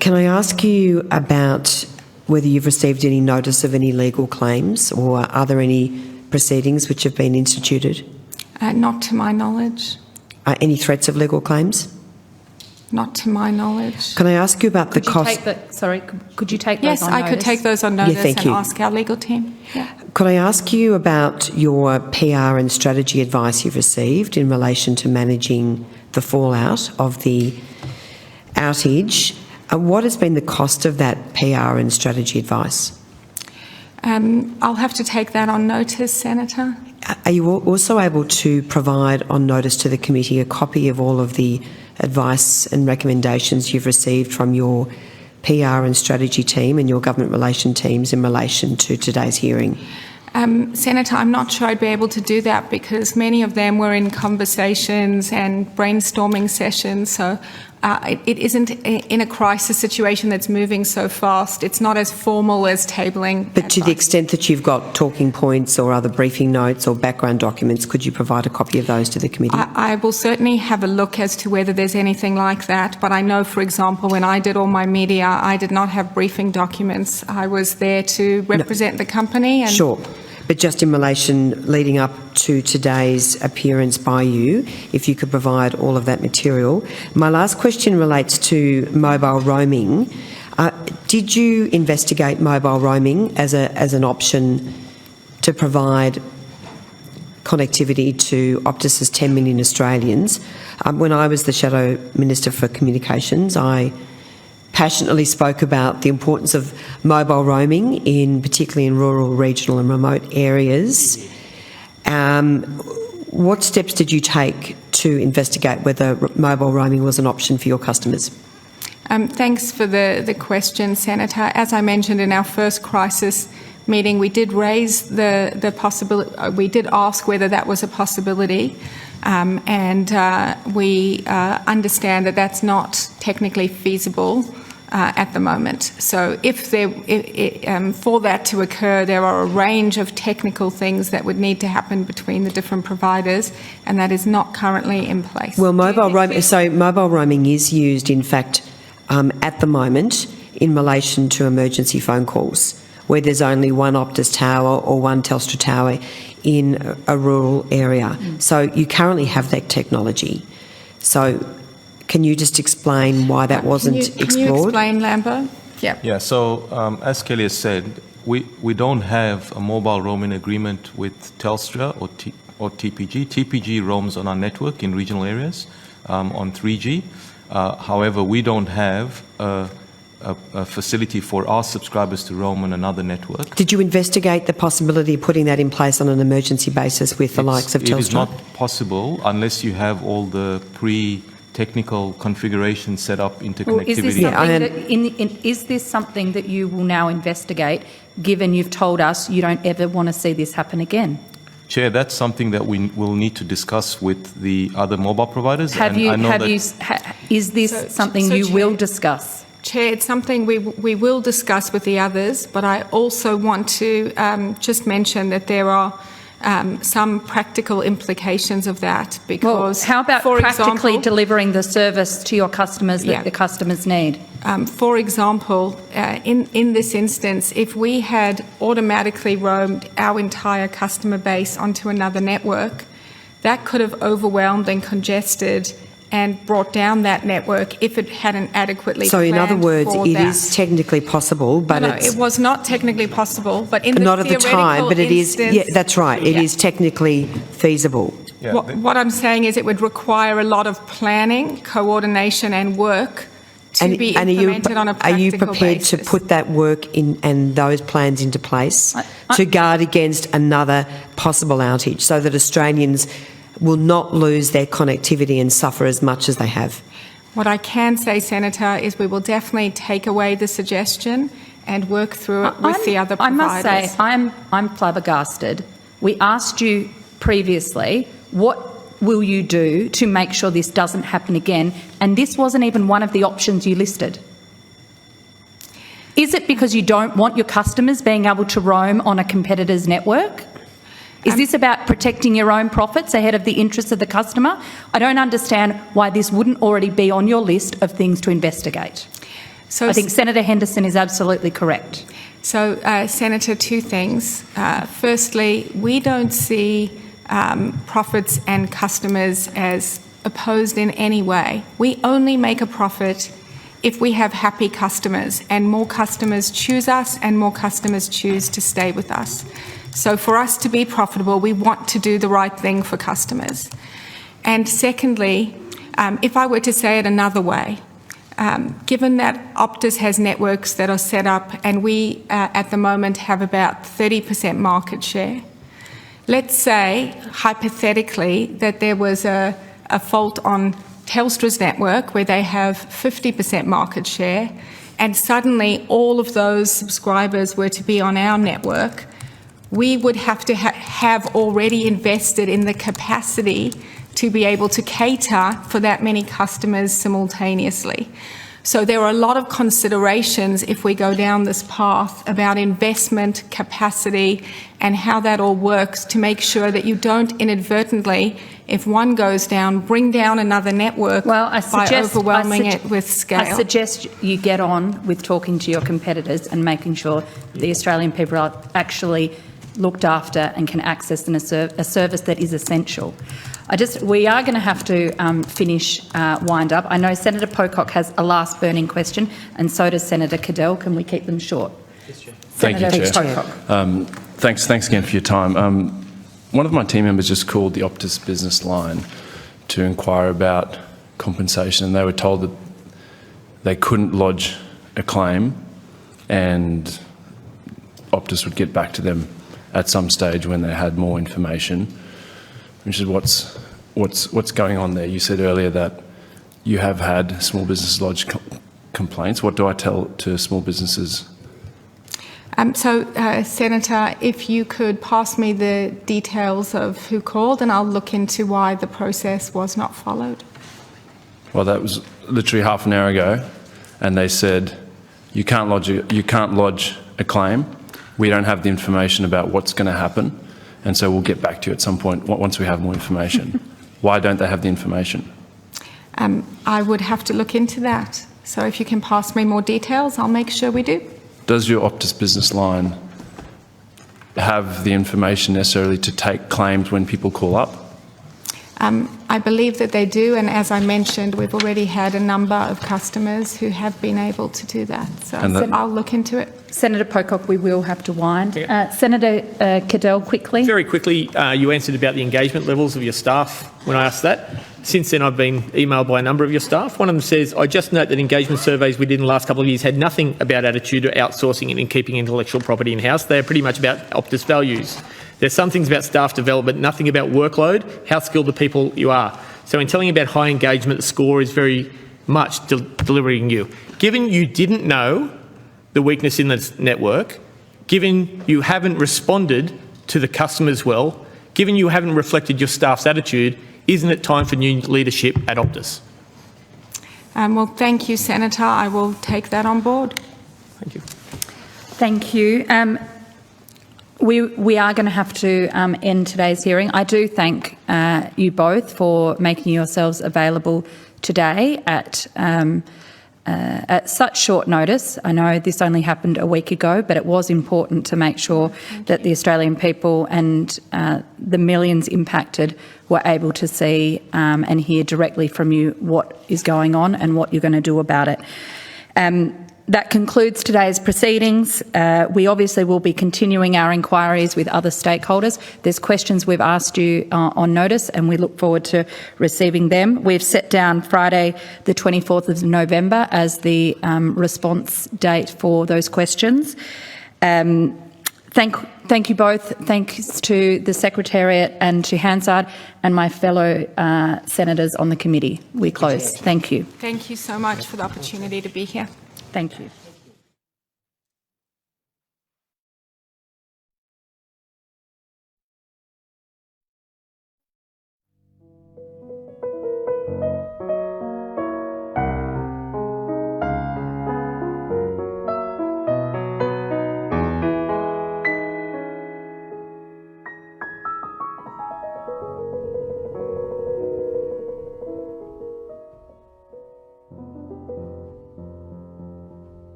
Can I ask you about whether you've received any notice of any legal claims, or are there any proceedings which have been instituted? Not to my knowledge. Any threats of legal claims? Not to my knowledge. Can I ask you about the cost? Could you take those on notice? Yes, I could take those on notice and ask our legal team. Yeah. Could I ask you about your PR and strategy advice you've received in relation to managing the fallout of the outage? What has been the cost of that PR and strategy advice? I'll have to take that on notice, Senator. Are you also able to provide on notice to the committee a copy of all of the advice and recommendations you've received from your PR and strategy team and your government relation teams in relation to today's hearing? Senator, I'm not sure I'd be able to do that because many of them were in conversations and brainstorming sessions, so it isn't in a crisis situation that's moving so fast. It's not as formal as tabling. But to the extent that you've got talking points or other briefing notes or background documents, could you provide a copy of those to the committee? I will certainly have a look as to whether there's anything like that, but I know, for example, when I did all my media, I did not have briefing documents. I was there to represent the company. And sure. But just in relation leading up to today's appearance by you, if you could provide all of that material. My last question relates to mobile roaming. Did you investigate mobile roaming as an option to provide connectivity to Optus's 10 million Australians? When I was the Shadow Minister for Communications, I passionately spoke about the importance of mobile roaming, particularly in rural, regional and remote areas. What steps did you take to investigate whether mobile roaming was an option for your customers? Thanks for the question, Senator. As I mentioned in our first crisis meeting, we did raise the possibility, we did ask whether that was a possibility. We understand that that's not technically feasible at the moment. So for that to occur, there are a range of technical things that would need to happen between the different providers, and that is not currently in place. Well, mobile roaming is used, in fact, at the moment in relation to emergency phone calls, where there's only one Optus tower or one Telstra tower in a rural area. So you currently have that technology. So can you just explain why that wasn't explored? Can you explain, Lambo? Yeah. Yeah, so as Kelly has said, we don't have a mobile roaming agreement with Telstra or TPG. TPG roams on our network in regional areas on 3G. However, we don't have a facility for our subscribers to roam on another network. Did you investigate the possibility of putting that in place on an emergency basis with the likes of Telstra? It is not possible unless you have all the technical configuration set up, interconnectivity. Is this something that you will now investigate, given you've told us you don't ever want to see this happen again? Chair, that's something that we will need to discuss with the other mobile providers. Is this something you will discuss? Chair, it's something we will discuss with the others, but I also want to just mention that there are some practical implications of that, because how about practically delivering the service to your customers that the customers need? For example, in this instance, if we had automatically roamed our entire customer base onto another network, that could have overwhelmed and congested and brought down that network if it hadn't adequately planned. So in other words, it is technically possible, but it was not technically possible, but in the not at the time, but it is. Yeah, that's right. It is technically feasible. Yeah, what I'm saying is it would require a lot of planning, coordination, and work to be implemented on a practical basis. Are you prepared to put that work in and those plans into place to guard against another possible outage, so that Australians will not lose their connectivity and suffer as much as they have? What I can say, Senator, is we will definitely take away the suggestion and work through it with the other providers. I must say, I'm flabbergasted. We asked you previously, what will you do to make sure this doesn't happen again? And this wasn't even one of the options you listed. Is it because you don't want your customers being able to roam on a competitor's network? Is this about protecting your own profits ahead of the interests of the customer? I don't understand why this wouldn't already be on your list of things to investigate. So I think Senator Henderson is absolutely correct. So, Senator, two things. Firstly, we don't see profits and customers as opposed in any way. We only make a profit if we have happy customers, and more customers choose us and more customers choose to stay with us. So for us to be profitable, we want to do the right thing for customers. And secondly, if I were to say it another way, given that Optus has networks that are set up and we at the moment have about 30% market share, let's say hypothetically that there was a fault on Telstra's network where they have 50% market share, and suddenly all of those subscribers were to be on our network, we would have to have already invested in the capacity to be able to cater for that many customers simultaneously. So there are a lot of considerations if we go down this path about investment, capacity, and how that all works to make sure that you don't inadvertently, if one goes down, bring down another network by overwhelming it with scale. I suggest you get on with talking to your competitors and making sure the Australian people are actually looked after and can access a service that is essential. We are going to have to wind up. I know Senator Pocock has a last burning question, and so does Senator Cadell. Can we keep them short? Yes, Chair. Thank you, Chair. Thanks again for your time. One of my team members just called the Optus business line to inquire about compensation, and they were told that they couldn't lodge a claim and Optus would get back to them at some stage when they had more information. Which is what's going on there. You said earlier that you have had small business lodge complaints. What do I tell to small businesses? Senator, if you could pass me the details of who called, and I'll look into why the process was not followed. Well, that was literally half an hour ago, and they said, you can't lodge a claim. We don't have the information about what's going to happen, and so we'll get back to you at some point once we have more information. Why don't they have the information? I would have to look into that. So if you can pass me more details, I'll make sure we do. Does your Optus business line have the information necessarily to take claims when people call up? I believe that they do, and as I mentioned, we've already had a number of customers who have been able to do that. So I'll look into it. Senator Pocock, we will have to wind. Senator Cadell, quickly. Very quickly, you answered about the engagement levels of your staff when I asked that. Since then, I've been emailed by a number of your staff. One of them says, I just note that engagement surveys we did in the last couple of years had nothing about attitude or outsourcing and in keeping intellectual property in-house. They're pretty much about Optus values. There's some things about staff development, nothing about workload, how skilled the people you are. So in telling about high engagement, the score is very much delivering you. Given you didn't know the weakness in the network, given you haven't responded to the customers well, given you haven't reflected your staff's attitude, isn't it time for new leadership at Optus? Well, thank you, Senator. I will take that on board. Thank you. Thank you. We are going to have to end today's hearing. I do thank you both for making yourselves available today at such short notice. I know this only happened a week ago, but it was important to make sure that the Australian people and the millions impacted were able to see and hear directly from you what is going on and what you're going to do about it. That concludes today's proceedings. We obviously will be continuing our inquiries with other stakeholders. There's questions we've asked you on notice, and we look forward to receiving them. We've set down Friday the 24th of November as the response date for those questions. Thank you both. Thanks to the Secretariat and to Hansard and my fellow senators on the committee. We close. Thank you. Thank you so much for the opportunity to be here. Thank you.